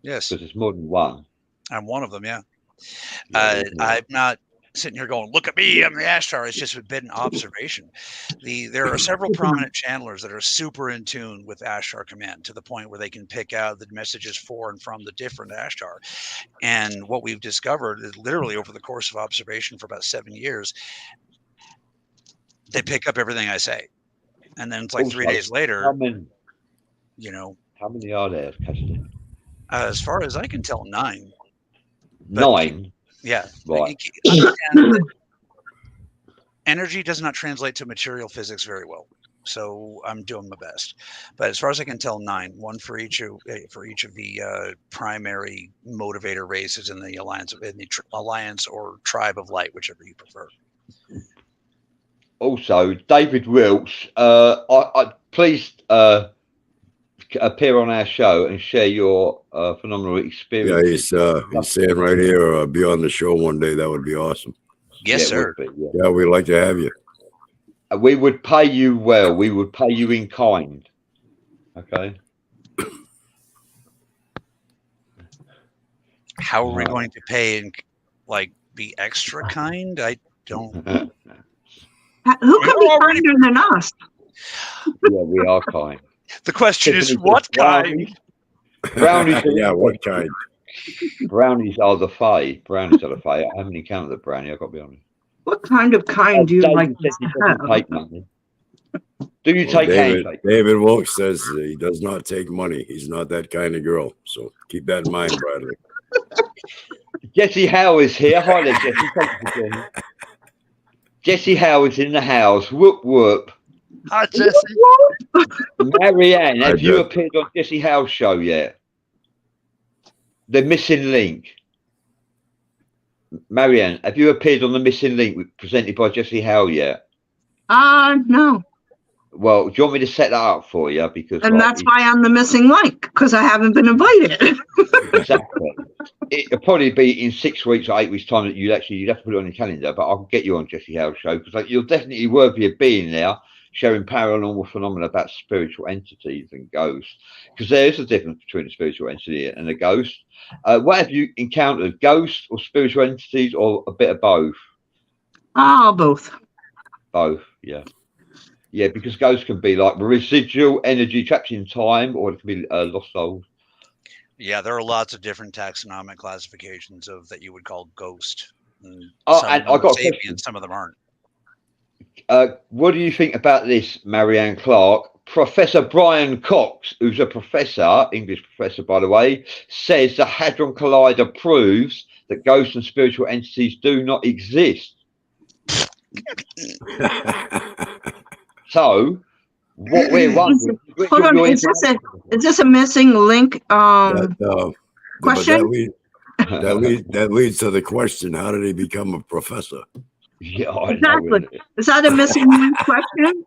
yes, Because there's more than one. I'm one of them. Yeah, Yeah, I'm not sitting here going, "Look at me, I'm the Ashtar." It's just been an observation. There are several prominent channelers that are super in tune with Ashtar Command to the point where they can pick out the messages for and from the different Ashtar. And what we've discovered is literally over the course of observation for about 7 years, they pick up everything I say. And then it's like Also, 3 days later, how many are there, Cassidy? as far as I can tell, 9. But 9? yeah, Right. understand that energy does not translate to material physics very well. So I'm doing my best. But as far as I can tell, 9, one for each of the primary motivator races in the alliance or tribe of light, whichever you prefer. Also, David Wilkes, please appear on our show and share your phenomenal experience. Yeah, he's saying right here, be on the show one day. That would be awesome. Yes, sir. Yeah, we'd like to have you. We would pay you well. We would pay you in kind. Okay. How are we going to pay and be extra kind? I don't. Who can be kinder than us? Yeah, we are kind. The question is, what kind? Brownies. Yeah, what kind? Brownies are the fae. Brownies are the fae. I haven't encountered the brownie. I've got to be honest. What kind of kind do you like to have? Take money. Do you take handshake? David Wilkes says he does not take money. He's not that kind of girl. So keep that in mind, Bradley. Jesse Howe is here. Hi there, Jesse. Thank you for joining. Jesse Howe is in the house. Whoop whoop. Hi, Jesse. Marianne, have you appeared on Jesse Howe's show yet? The Missing Link. Marianne, have you appeared on the Missing Link presented by Jesse Howe yet? No. Well, do you want me to set that up for you? Because that's why I'm the missing link, because I haven't been invited. Exactly. It'll probably be in 6 weeks or 8 weeks' time that you'd have to put it on your calendar, but I'll get you on Jesse Howe's show because you're definitely worthy of being there, sharing paranormal phenomena about spiritual entities and ghosts. Because there is a difference between a spiritual entity and a ghost. What have you encountered? Ghosts or spiritual entities, or a bit of both? Both. Both, yeah. Yeah, because ghosts can be like residual energy trapped in time, or it can be lost souls. Yeah, there are lots of different taxonomic classifications of that you would call ghost. And I got a question. Some of them aren't. What do you think about this, Marianne Clarke? Professor Brian Cox, who's a professor, English professor, by the way, says the Hadron Collider proves that ghosts and spiritual entities do not exist. So, what we're wondering... Hold on, is this a missing link question? That leads to the question, how did he become a professor? Yeah, I exactly. know. Is that a missing link question?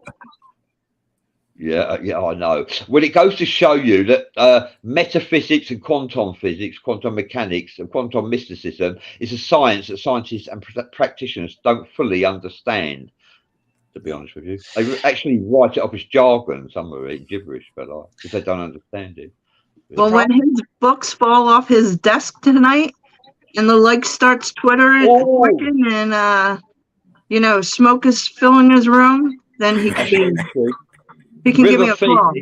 Yeah, I know. Well, it goes to show you that metaphysics and quantum physics, quantum mechanics, and quantum mysticism is a science that scientists and practitioners don't fully understand. To be honest with you, they actually write it off as jargon. Some of it gibberish, but because they don't understand it. Well, when his books fall off his desk tonight, and the leg starts twittering, and smoke is filling his room, then he can give me a call.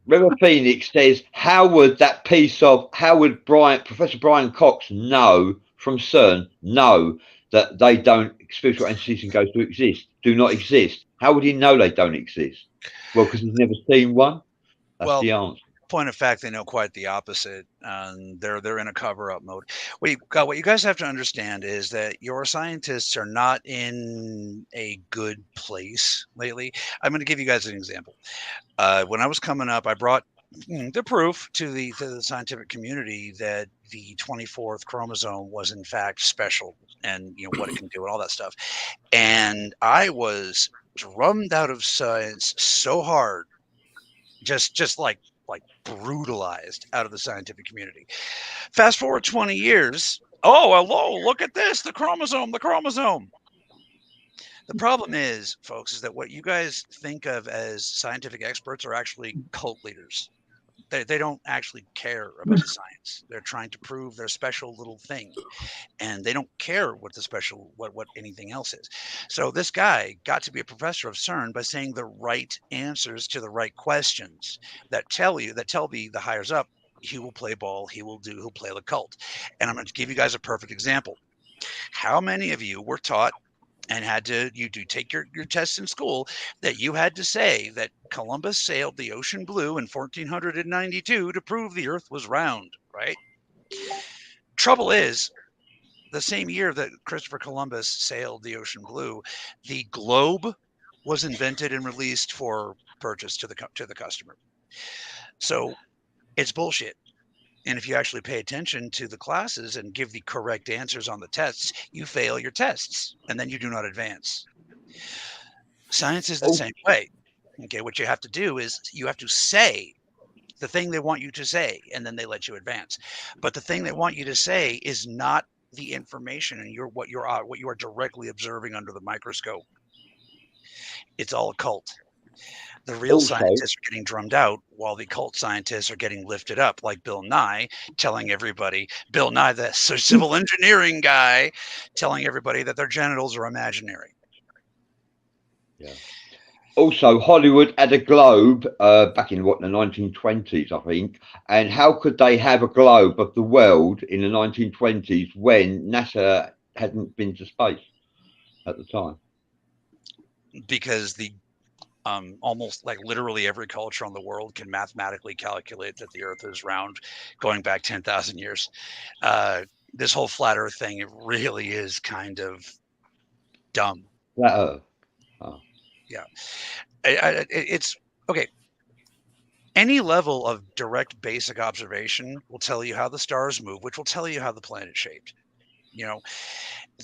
River Phoenix says, how would Professor Brian Cox know from CERN that they don't, spiritual entities and ghosts do not exist? How would he know they don't exist? Well, because he's never seen one. That's the answer. Point of fact, they know quite the opposite. They're in a cover-up mode. What you guys have to understand is that your scientists are not in a good place lately. I'm going to give you guys an example. When I was coming up, I brought the proof to the scientific community that the 24th chromosome was in fact special, and what it can do and all that stuff. And I was drummed out of science so hard, just like like brutalized out of the scientific community. Fast forward 20 years. Oh, hello, look at this, the chromosome. The problem is, folks, is that what you guys think of as scientific experts are actually cult leaders. They don't actually care about the science. They're trying to prove their special little thing, and they don't care what the special what anything else is. So this guy got to be a professor of CERN by saying the right answers to the right questions that tell the hires up he will play ball, he'll play the cult. And I'm going to give you guys a perfect example. How many of you were taught and you do take your tests in school that you had to say that Columbus sailed the ocean blue in 1492 to prove the earth was round, right? Trouble is, the same year that Christopher Columbus sailed the ocean blue, the globe was invented and released for purchase to the customer. So it's bullshit. And if you actually pay attention to the classes and give the correct answers on the tests, you fail your tests, and then you do not advance. Science is the same way. Okay, what you have to do is you have to say the thing they want you to say, and then they let you advance. But the thing they want you to say is not the information and what you are directly observing under the microscope. It's all a cult. The real scientists are getting drummed out while the cult scientists are getting lifted up, like Bill Nye telling everybody, Bill Nye, the civil engineering guy, telling everybody that their genitals are imaginary. Yeah. Also, Hollywood had a globe back in the 1920s, I think. And how could they have a globe of the world in the 1920s when NASA hadn't been to space at the time? Because the almost like literally every culture on the world can mathematically calculate that the earth is round going back 10,000 years. This whole flat earth thing, it really is kind of dumb. Flat earth. Oh. Yeah. It's okay. Any level of direct basic observation will tell you how the stars move, which will tell you how the planet's shaped. You know,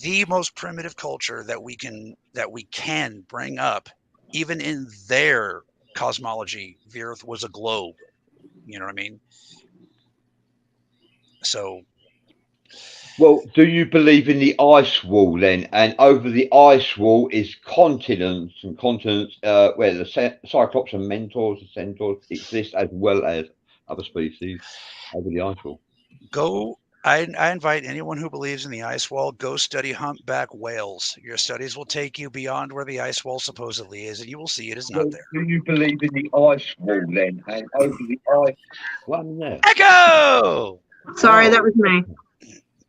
the most primitive culture that we can bring up, even in their cosmology, the earth was a globe. You know what I mean? So. Well, do you believe in the ice wall then? And over the ice wall is continents and continents where the Cyclops and Mentors and Centaurs exist as well as other species over the ice wall. I invite anyone who believes in the ice wall, go study humpback whales. Your studies will take you beyond where the ice wall supposedly is, and you will see it is not there. Do you believe in the ice wall then? And over the ice... One there. Echo! Sorry, that was me.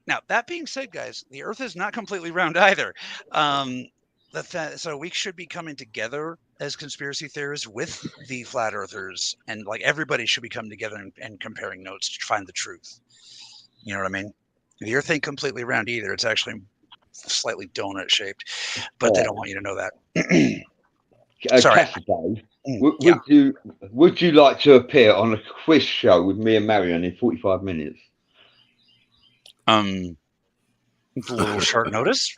Now, that being said, guys, the Earth is not completely round either. So we should be coming together as conspiracy theorists with the flat earthers, and like everybody should be coming together and comparing notes to find the truth. You know what I mean? The Earth ain't completely round either. It's actually slightly donut shaped, but they don't want you to know that. Sorry. Cassidy, would you like to appear on a quiz show with me and Marianne in 45 minutes? A little short notice.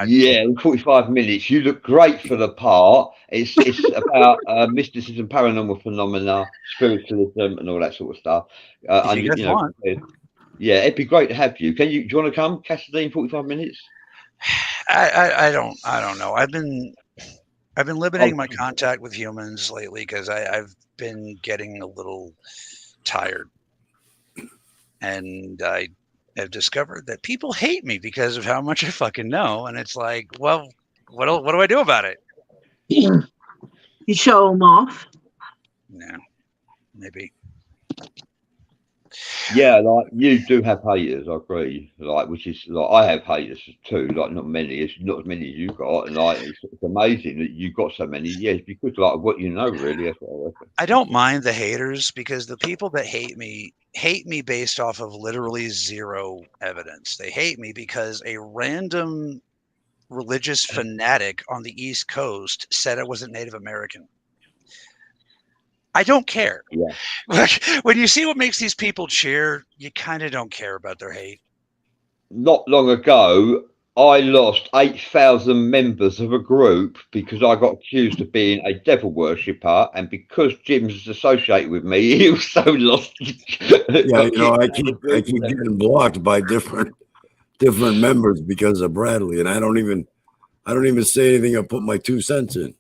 Yeah, in 45 minutes. You look great for the part. It's about mysticism, paranormal phenomena, spiritualism, and all that sort of stuff. If you guys want. Yeah, it'd be great to have you. Do you want to come, Cassidy, in 45 minutes? I don't know. I've been limiting my contact with humans lately because I've been getting a little tired, and I have discovered that people hate me because of how much I fucking know, and it's like, well, what do I do about it? You show them off. Yeah, maybe. Yeah, like you do have haters, I agree. Like, which is like I have haters too. Like, not as many as you got, and like it's amazing that you got so many. Yes, because like what you know, really. That's what I reckon. I don't mind the haters because the people that hate me based off of literally zero evidence. They hate me because a random religious fanatic on the East Coast said I wasn't Native American. I don't care. Yeah. Like, when you see what makes these people cheer, you kind of don't care about their hate. Not long ago, I lost 8,000 members of a group because I got accused of being a devil worshipper, and because Jim's associated with me, he also lost. Yeah, you know, I keep getting blocked by different members because of Bradley, and I don't even say anything or put my 2 cents in.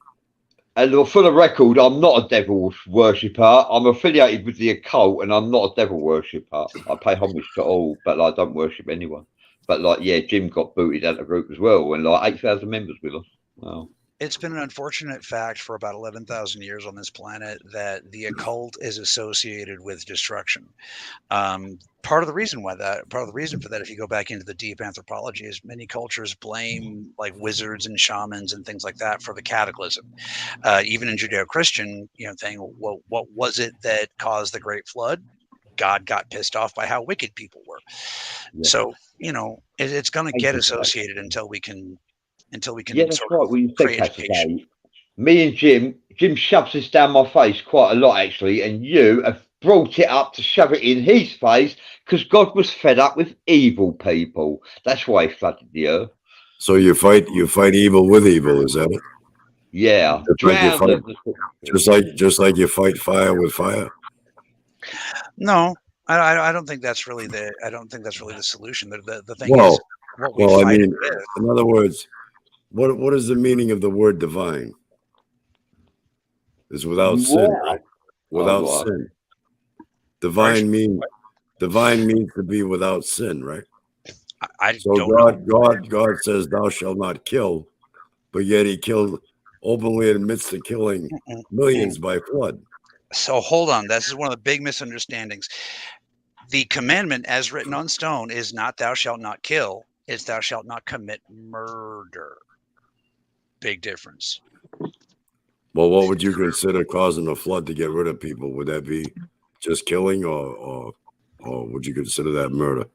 And for the record, I'm not a devil worshipper. I'm affiliated with the occult, and I'm not a devil worshipper. I pay homage to all, but I don't worship anyone. But like, yeah, Jim got booted out of the group as well, and like 8,000 members we lost. Wow. It's been an unfortunate fact for about 11,000 years on this planet that the occult is associated with destruction. Part of the reason for that, if you go back into the deep anthropology, is many cultures blame like wizards and shamans and things like that for the cataclysm. Even in Judeo-Christian, thing, well, what was it that caused the Great Flood? God got pissed off by how wicked people were. Yeah. So, it's going to get associated until we can. Yeah, that's right. Well, you said that today. Me and Jim shoves this down my face quite a lot, actually, and you have brought it up to shove it in his face because God was fed up with evil people. That's why he flooded the earth. So you fight evil with evil, is that it? Yeah. Just like you fight fire with fire. No, I don't think that's really the solution. The thing is, what we fight with. In other words, what is the meaning of the word divine? Is without sin, right? Without sin. Divine means to be without sin, right? God says, "Thou shalt not kill," but yet he openly admits to killing millions by flood. So hold on, this is one of the big misunderstandings. The commandment, as written on stone, is not "Thou shalt not kill." It's "Thou shalt not commit murder." Big difference. Well, what would you consider causing a flood to get rid of people? Would that be just killing, or would you consider that murder?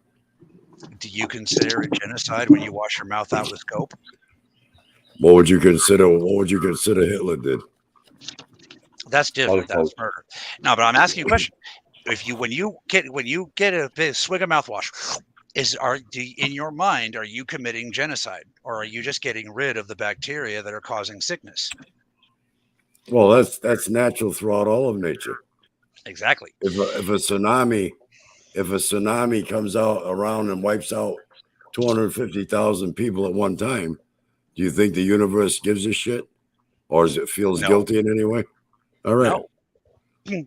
Do you consider it genocide when you wash your mouth out with scope? What would you consider Hitler did? That's different. That's murder. No, but I'm asking you a question. When you get a big swig of mouthwash, in your mind, are you committing genocide, or are you just getting rid of the bacteria that are causing sickness? Well, that's natural throughout all of nature. Exactly. If a tsunami comes out around and wipes out 250,000 people at one time, do you think the universe gives a shit, or does it feels guilty in any way? All right.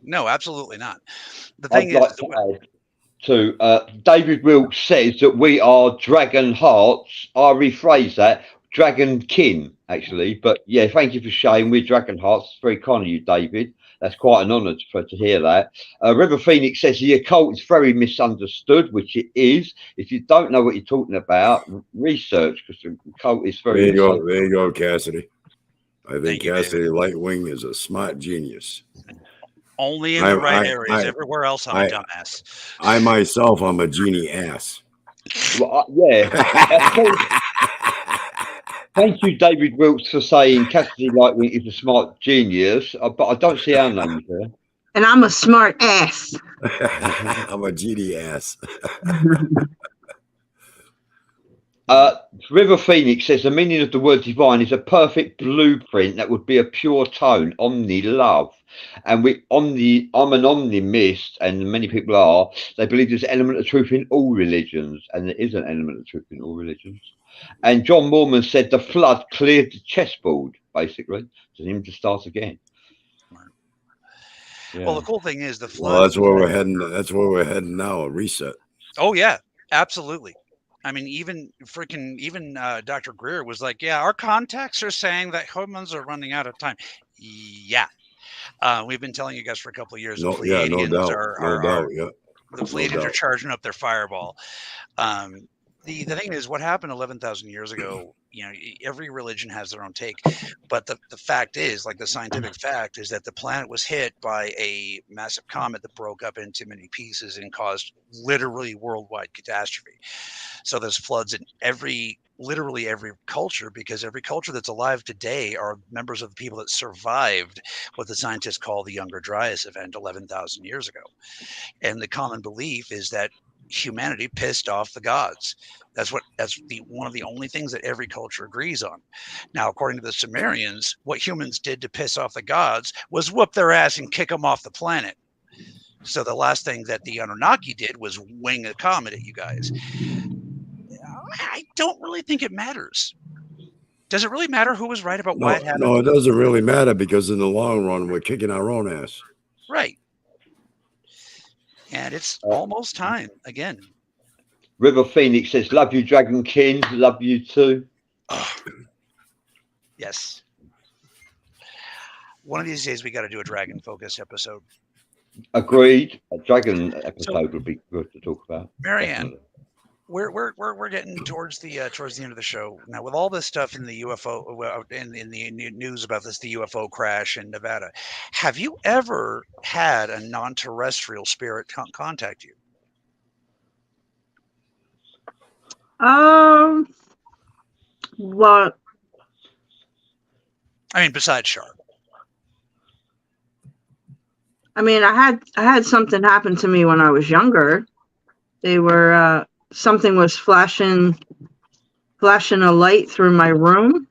No, absolutely not. The thing David Wilkes says that we are dragon hearts. I rephrase that. Dragon kin, actually, but yeah, thank you for sharing. We're dragon hearts. It's very kind of you, David. That's quite an honour to hear that. River Phoenix says the occult is very misunderstood, which it is. If you don't know what you're talking about, research, because the occult is very. There you go, Cassidy. I think Cassidy Lightwing is a smart genius. Only in the right areas. Everywhere else, I'm a dumbass. I myself, I'm a genie ass. Well, yeah. Thank you, David Wilkes, for saying Cassidy Lightwing is a smart genius, but I don't see our names there. And I'm a smart ass. I'm a genie ass. River Phoenix says the meaning of the word divine is a perfect blueprint that would be a pure tone, omni love. And I'm an omnimist, and many people are. They believe there's an element of truth in all religions, and there is an element of truth in all religions. And John Mormon said the flood cleared the chessboard, basically, for him to start again. Yeah. Well, the cool thing is the flood. Well, that's where we're heading. That's where we're heading now. A reset. Oh yeah, absolutely. I mean, even Dr. Greer was like, "Yeah, our contacts are saying that humans are running out of time." Yeah, we've been telling you guys for a couple of years. No doubt. The Pleiadians are charging up their fireball. The thing is, what happened 11,000 years ago, every religion has their own take. But the fact is, like the scientific fact, is that the planet was hit by a massive comet that broke up into many pieces and caused literally worldwide catastrophe. So there's floods in literally every culture, because every culture that's alive today are members of the people that survived what the scientists call the Younger Dryas event 11,000 years ago. And the common belief is that humanity pissed off the gods. That's one of the only things that every culture agrees on. Now, according to the Sumerians, what humans did to piss off the gods was whoop their ass and kick them off the planet. So the last thing that the Anunnaki did was wing a comet at you guys. I don't really think it matters. Does it really matter who was right about why it happened? No, it doesn't really matter, because in the long run, we're kicking our own ass. Right. And it's almost time again. River Phoenix says, "Love you, Dragon King. Love you too." Oh, yes. One of these days we got to do a dragon focus episode. Agreed. A dragon episode would be good to talk about. Marianne, we're getting towards the end of the show now. With all this stuff in the UFO in the news about the UFO crash in Nevada, have you ever had a non-terrestrial spirit contact you? Well, I mean, besides Sharp. I mean, I had something happen to me when I was younger. They were something was flashing a light through my room,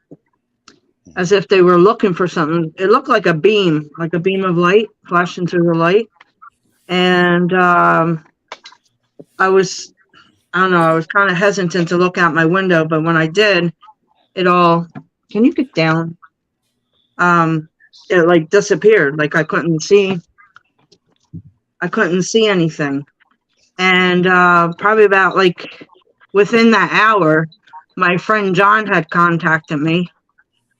as if they were looking for something. It looked like a beam of light flashing through the light, and I was kind of hesitant to look out my window, but when I did, can you get down? It like disappeared. Like I couldn't see anything. And probably about like within that hour, my friend John had contacted me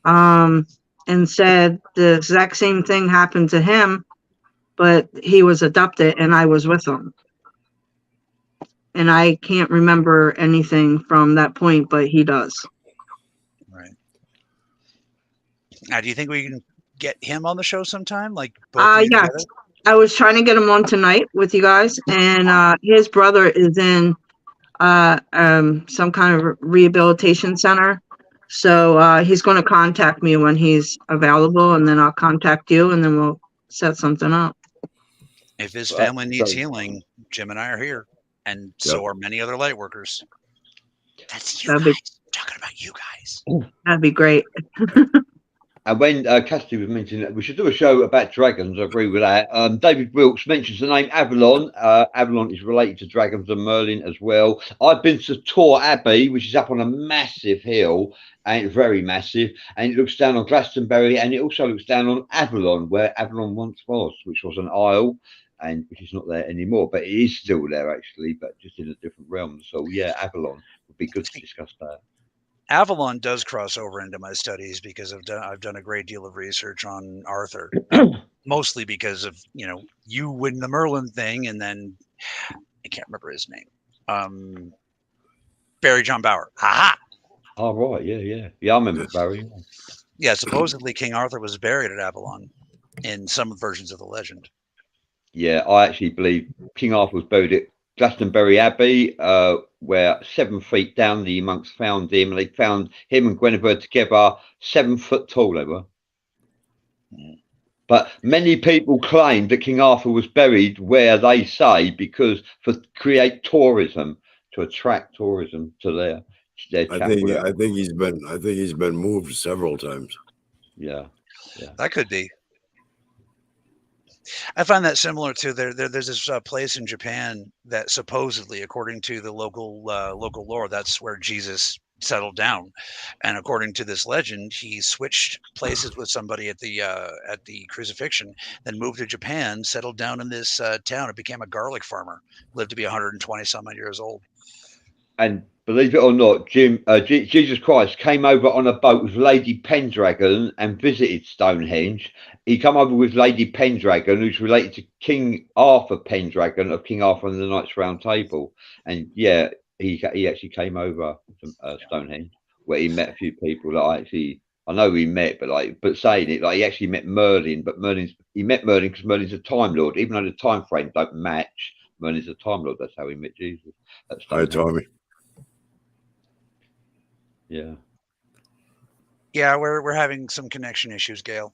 and said the exact same thing happened to him, but he was abducted and I was with him. And I can't remember anything from that point, but he does. Right. Now, do you think we can get him on the show sometime? Like both of you yes. together? I was trying to get him on tonight with you guys, and his brother is in some kind of rehabilitation center. So he's going to contact me when he's available, and then I'll contact you, and then we'll set something up. If his family needs healing, Jim and I are here, and so are many other light workers. That's you guys. I'm talking about you guys. That'd be great. And when Cassidy was mentioning that we should do a show about dragons, I agree with that. David Wilkes mentions the name Avalon. Avalon is related to dragons and Merlin as well. I've been to Tor Abbey, which is up on a massive hill, and it's very massive. And it looks down on Glastonbury, and it also looks down on Avalon, where Avalon once was, which was an isle, and which is not there anymore. But it is still there, actually, but just in a different realm. So, yeah, Avalon would be good to discuss that. Avalon does cross over into my studies because I've done a great deal of research on Arthur, mostly because of you win the Merlin thing, and then I can't remember his name, Barry John Bauer. Ha! Oh right, yeah. I remember Barry. Yeah, supposedly King Arthur was buried at Avalon in some versions of the legend. Yeah, I actually believe King Arthur was buried at Glastonbury Abbey, where 7 feet down the monks found him, and they found him and Guinevere together, 7 foot tall they were. But many people claim that King Arthur was buried where they say because to create tourism, to attract tourism to their chapel. I think he's been moved several times. Yeah. That could be. I find that similar to there's this place in Japan that supposedly, according to the local lore, that's where Jesus settled down. And according to this legend, he switched places with somebody at the crucifixion, then moved to Japan, settled down in this town, and became a garlic farmer. Lived to be 120 some odd years old. And believe it or not, Jesus Christ came over on a boat with Lady Pendragon and visited Stonehenge. He came over with Lady Pendragon, who's related to King Arthur Pendragon of King Arthur and the Knights Round Table. And yeah, he actually came over to Stonehenge, where he met a few people that I know he met, but saying it, like he actually met Merlin, but he met Merlin because Merlin's a Time Lord, even though the time frame don't match. Merlin's a Time Lord. That's how he met Jesus. Hi, Tommy. Yeah. Yeah, we're having some connection issues, Gail.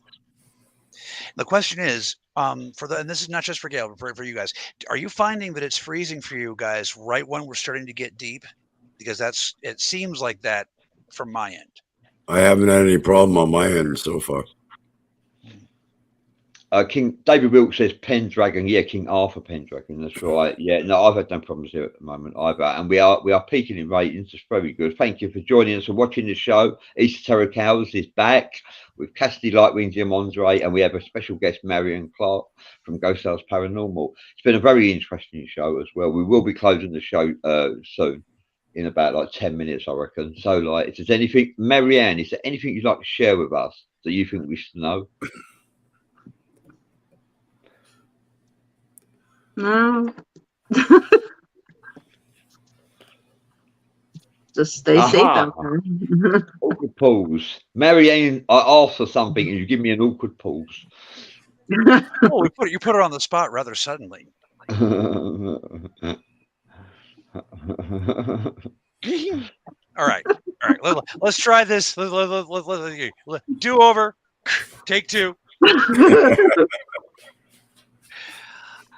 The question is, and this is not just for Gail, but for you guys, are you finding that it's freezing for you guys right when we're starting to get deep? Because it seems like that from my end. I haven't had any problem on my end so far. King David Wilkes says Pendragon. Yeah, King Arthur Pendragon. That's right. Yeah, no, I've had no problems here at the moment either, and we are peaking in ratings. It's very good. Thank you for joining us and watching the show. EsotericHours is back with Cassidy Lightwing, Jim Andre, and we have a special guest, Marianne Clarke from Ghost House Paranormal. It's been a very interesting show as well. We will be closing the show soon, in about like 10 minutes, I reckon. So, like, if there's anything, Marianne, is there anything you'd like to share with us that you think we should know? No. Just stay safe out there. Awkward pause. Marianne, I asked for something and you give me an awkward pause. Oh, you put her on the spot rather suddenly. All right. Let's try this. Do over. Take two.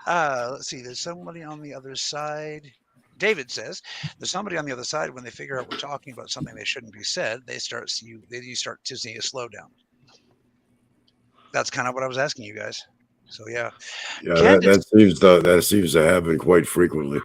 Let's see. There's somebody on the other side. David says there's somebody on the other side. When they figure out we're talking about something they shouldn't be said, you start to see a slowdown. That's kind of what I was asking you guys. So yeah. That seems to happen quite frequently.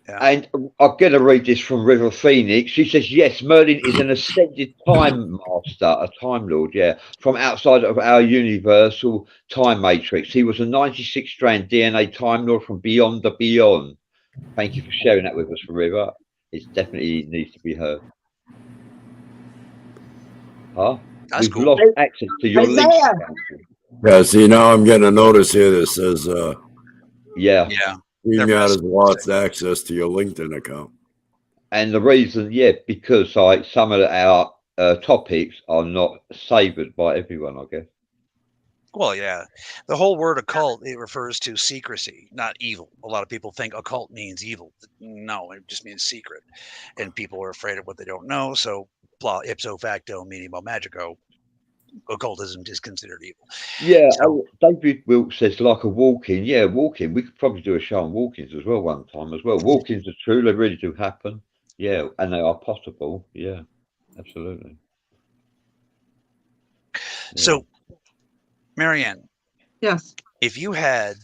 Yeah. And I'm going to read this from River Phoenix. She says, yes, Merlin is an ascended time master, a time lord, yeah, from outside of our universal time matrix. He was a 96-strand DNA time lord from beyond the beyond. Thank you for sharing that with us, River. It definitely needs to be heard. Huh? We've lost access to your links. Yeah, see, now I'm getting a notice here that says, yeah. StreamYard has lost access to your LinkedIn account. And the reason, because like some of our topics are not savoured by everyone, I guess. Well, yeah. The whole word occult, it refers to secrecy, not evil. A lot of people think occult means evil. No, it just means secret. And people are afraid of what they don't know. So, ipso facto, minimo magico, occultism is considered evil. Yeah, so, David Wilkes says like a walk-in. Yeah, walk-in. We could probably do a show on walk-ins as well one time as well. Walk-ins are true. They really do happen. Yeah, and they are possible. Yeah, absolutely. Yeah. So, Marianne. Yes. If you had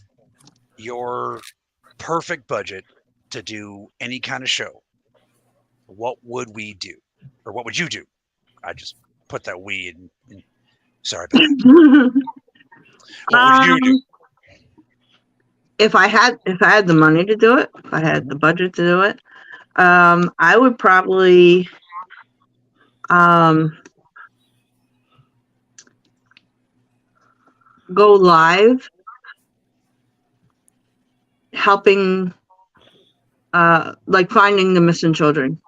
your perfect budget to do any kind of show, what would we do? Or what would you do? I just put that we in sorry about that. What would you do? If I had the money to do it, if I had the budget to do it, I would probably go live helping like finding the missing children.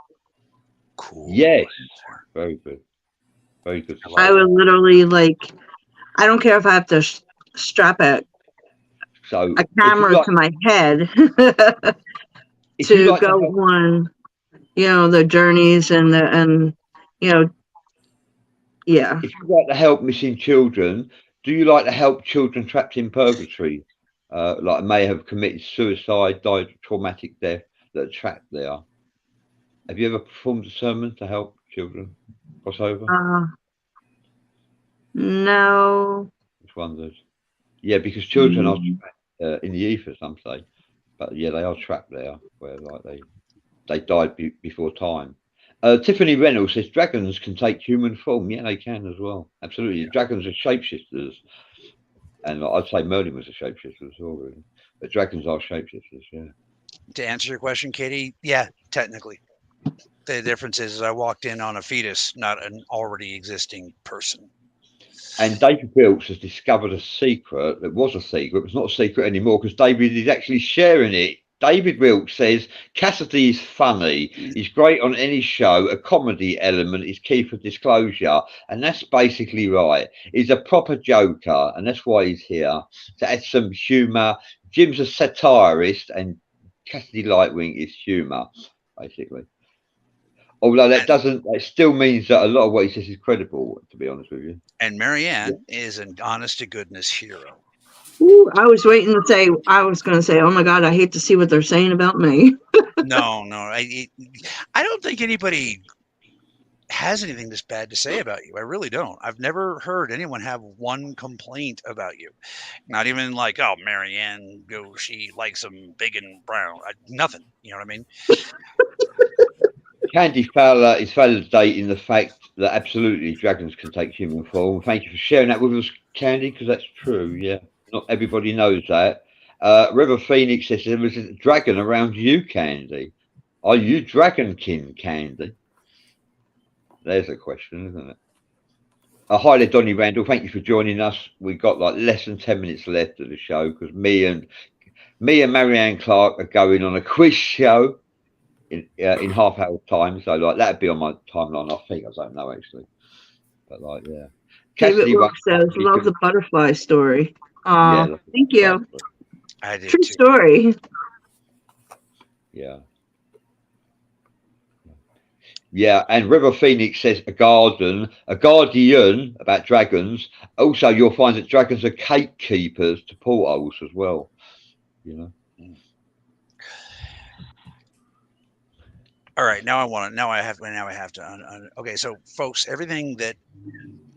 Cool. Yes. Very good. Very good. I would literally, like, I don't care if I have to strap a camera to my head to go on, the journeys and yeah. If you like to help missing children, do you like to help children trapped in purgatory, like may have committed suicide, died of traumatic death, that are trapped there? Have you ever performed a sermon to help children cross over? No. Just wondered. Yeah, because children are trapped in the ether, some say, but yeah, they are trapped there, where like they died before time. Tiffany Reynolds says dragons can take human form. Yeah, they can as well. Absolutely. Yeah. Dragons are shapeshifters. And I'd say Merlin was a shapeshifter as well, really. But dragons are shapeshifters, yeah. To answer your question, Katie, yeah, technically. The difference is I walked in on a fetus, not an already existing person. And David Wilkes has discovered a secret that was a secret, but it's not a secret anymore because David is actually sharing it. David Wilkes says, Cassidy is funny. He's great on any show. A comedy element is key for disclosure. And that's basically right. He's a proper joker, and that's why he's here. To add some humour. Jim's a satirist, and Cassidy Lightwing is humour, basically. Although that still means that a lot of what he says is credible, to be honest with you. And Marianne is an honest to goodness hero. Ooh, I was waiting to say, I was going to say, oh my God, I hate to see what they're saying about me. No, I don't think anybody has anything this bad to say about you. I really don't. I've never heard anyone have one complaint about you. Not even like, oh, Marianne, she likes them big and brown. Nothing. You know what I mean? Candy Fowler is validating the fact that absolutely dragons can take human form. Thank you for sharing that with us, Candy, because that's true. Yeah, not everybody knows that. River Phoenix says there was a dragon around you, Candy. Are you dragonkin, Candy? There's a question, isn't it? Hi there, Donny Randall. Thank you for joining us. We've got like less than 10 minutes left of the show because me and Marianne Clarke are going on a quiz show in half hour time. So like that'd be on my timeline. I think, I don't know actually, but like yeah. David Wilk says, love the butterfly story. Thank you. I did True too. story. Yeah. Yeah, and River Phoenix says a guardian about dragons. Also, you'll find that dragons are gatekeepers to portals as well. You know. All right, now I have to. Okay, so folks, everything that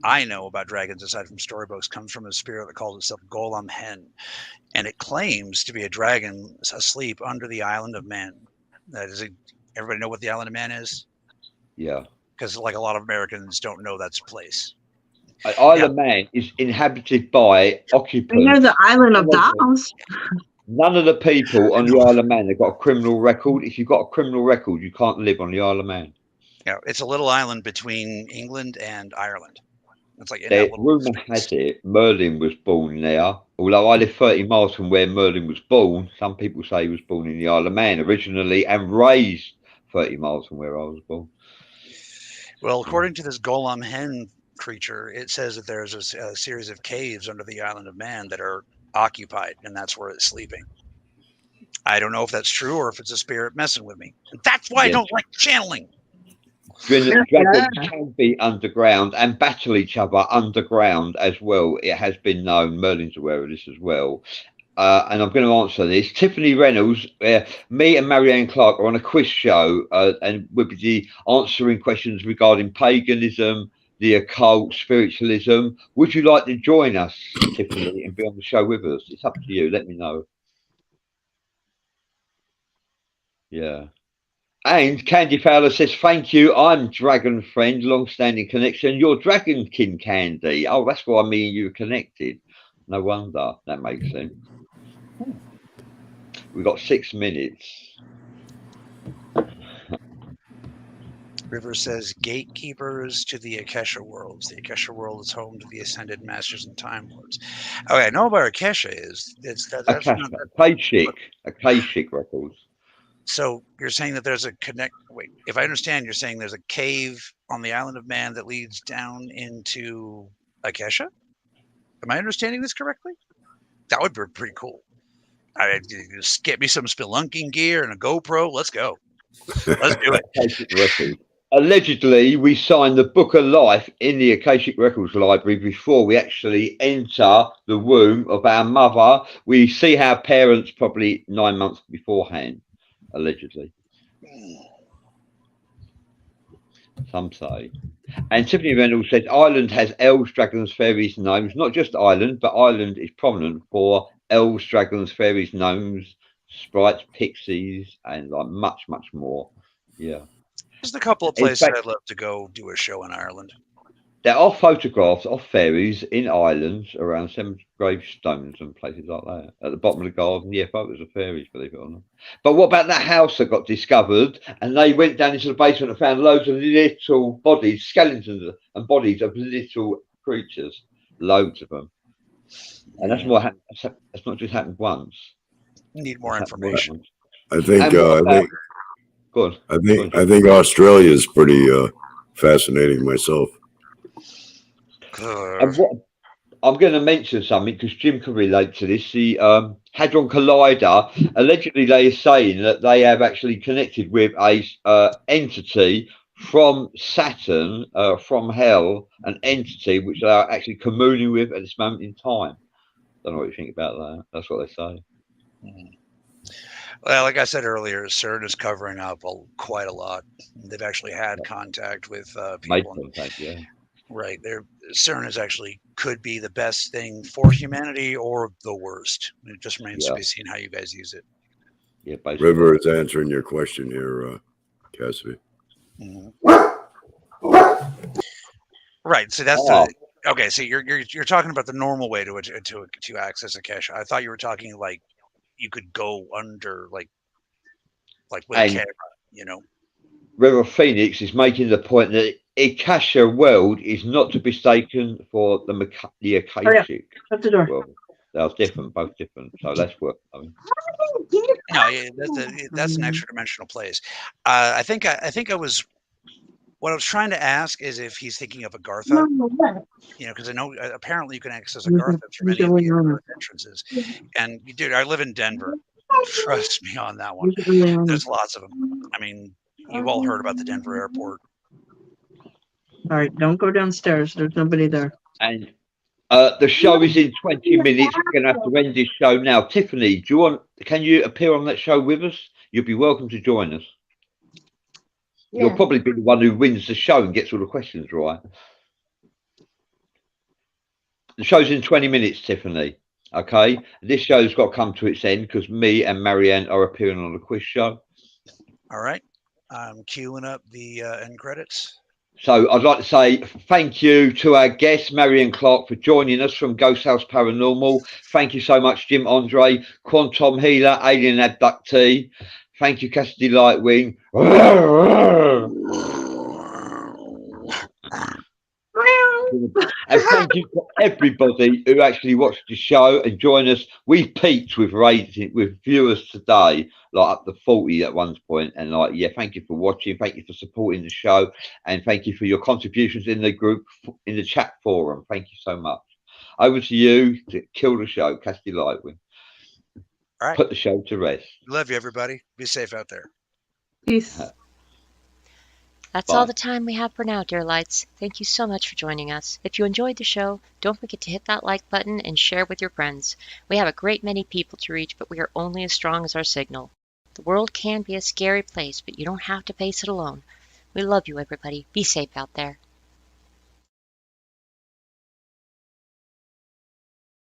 I know about dragons, aside from storybooks, comes from a spirit that calls itself Golem Hen, and it claims to be a dragon asleep under the island of Man. That is, everybody know what the island of Man is? Yeah, because like a lot of Americans don't know that's a place. Isle of Man is inhabited by occupants. You know the Island of Dolls. None of the people on the Isle of Man have got a criminal record. If you've got a criminal record, you can't live on the Isle of Man. Yeah, it's a little island between England and Ireland. It's like rumor has it Merlin was born there. Although I live 30 miles from where Merlin was born, some people say he was born in the Isle of Man originally and raised 30 miles from where I was born. Well, according to this Golem Hen creature, it says that there's a series of caves under the Island of Man that are occupied, and that's where it's sleeping. I don't know if that's true or if it's a spirit messing with me. And that's why I don't like channeling. Dragons can be underground and battle each other underground as well. It has been known. Merlin's aware of this as well. And I'm going to answer this. Tiffany Reynolds, me and Marianne Clarke are on a quiz show and we'll be answering questions regarding paganism, the occult, spiritualism. Would you like to join us, Tiffany, and be on the show with us? It's up to you. Let me know. Yeah. And Candy Fowler says, thank you. I'm Dragon Friend, long-standing connection. You're Dragonkin, Candy. Oh, that's why me and you are connected. No wonder. That makes sense. We've got 6 minutes. River says, gatekeepers to the Akasha worlds. The Akasha world is home to the ascended masters and time lords. Okay, I know about Akasha is. Akashic records. So you're saying that there's wait, if I understand, you're saying there's a cave on the Island of Man that leads down into Akasha? Am I understanding this correctly? That would be pretty cool. Just get me some spelunking gear and a GoPro. Let's go. Let's do it. Allegedly, we signed the Book of Life in the Akashic Records Library before we actually enter the womb of our mother. We see our parents probably 9 months beforehand, allegedly. Some say. And Tiffany Reynolds said, Ireland has elves, dragons, fairies, gnomes. Not just Ireland, but Ireland is prominent for elves, dragons, fairies, gnomes, sprites, pixies, and like much, much more. Yeah. There's a couple of places I'd love to go do a show in Ireland. There are photographs of fairies in islands around some gravestones and places like that. At the bottom of the garden, yeah, photos of fairies, believe it or not. But what about that house that got discovered? And they went down into the basement and found loads of little bodies, skeletons and bodies of little creatures. Loads of them. And that's what happened. That's not just happened once. Need more information. I think Go on. I think Australia is pretty fascinating myself. And I'm going to mention something because Jim can relate to this. The Hadron Collider, allegedly they are saying that they have actually connected with a entity from Saturn, from hell, an entity which they are actually communing with at this moment in time. Don't know what you think about that. That's what they say. Well, like I said earlier, CERN is covering up quite a lot. They've actually had contact with Made people. contact, yeah. Right. CERN is actually could be the best thing for humanity or the worst. It just remains to be seen how you guys use it. Yeah, basically. River is answering your question here, Cassidy. Right. So that's okay. So you're talking about the normal way to access a cache. I thought you were talking like you could go under like with a camera, you know. River Phoenix is making the point that Akasha world is not to be mistaken for the Akashic world. They are different, both different. So that's what I mean. No, that's an extra dimensional place. I think I was. What I was trying to ask is if he's thinking of Agartha, you know, because I know apparently you can access Agartha through many of the entrances. And dude, I live in Denver. Trust me on that one. There's lots of them. I mean, you've all heard about the Denver airport. All right, don't go downstairs. There's nobody there. And the show is in 20 minutes. We're going to have to end this show now. Tiffany, can you appear on that show with us? You'll be welcome to join us. Yeah. You'll probably be the one who wins the show and gets all the questions right. The show's in 20 minutes, Tiffany. Okay? This show's got to come to its end because me and Marianne are appearing on the quiz show. All right. I'm queuing up the end credits. So I'd like to say thank you to our guest, Marianne Clarke, for joining us from Ghost House Paranormal. Thank you so much, Jim Andre, Quantum Healer, Alien Abductee. Thank you, Cassidy Lightwing. And thank you to everybody who actually watched the show and joined us. We peaked with viewers today, like up to 40 at one point. And thank you for watching. Thank you for supporting the show. And thank you for your contributions in the group, in the chat forum. Thank you so much. Over to you to kill the show, Cassidy Lightwing. All right. Put the show to rest. Love you, everybody. Be safe out there. Peace. That's all the time we have for now, dear lights. Thank you so much for joining us. If you enjoyed the show, don't forget to hit that like button and share with your friends. We have a great many people to reach, but we are only as strong as our signal. The world can be a scary place, but you don't have to face it alone. We love you, everybody. Be safe out there.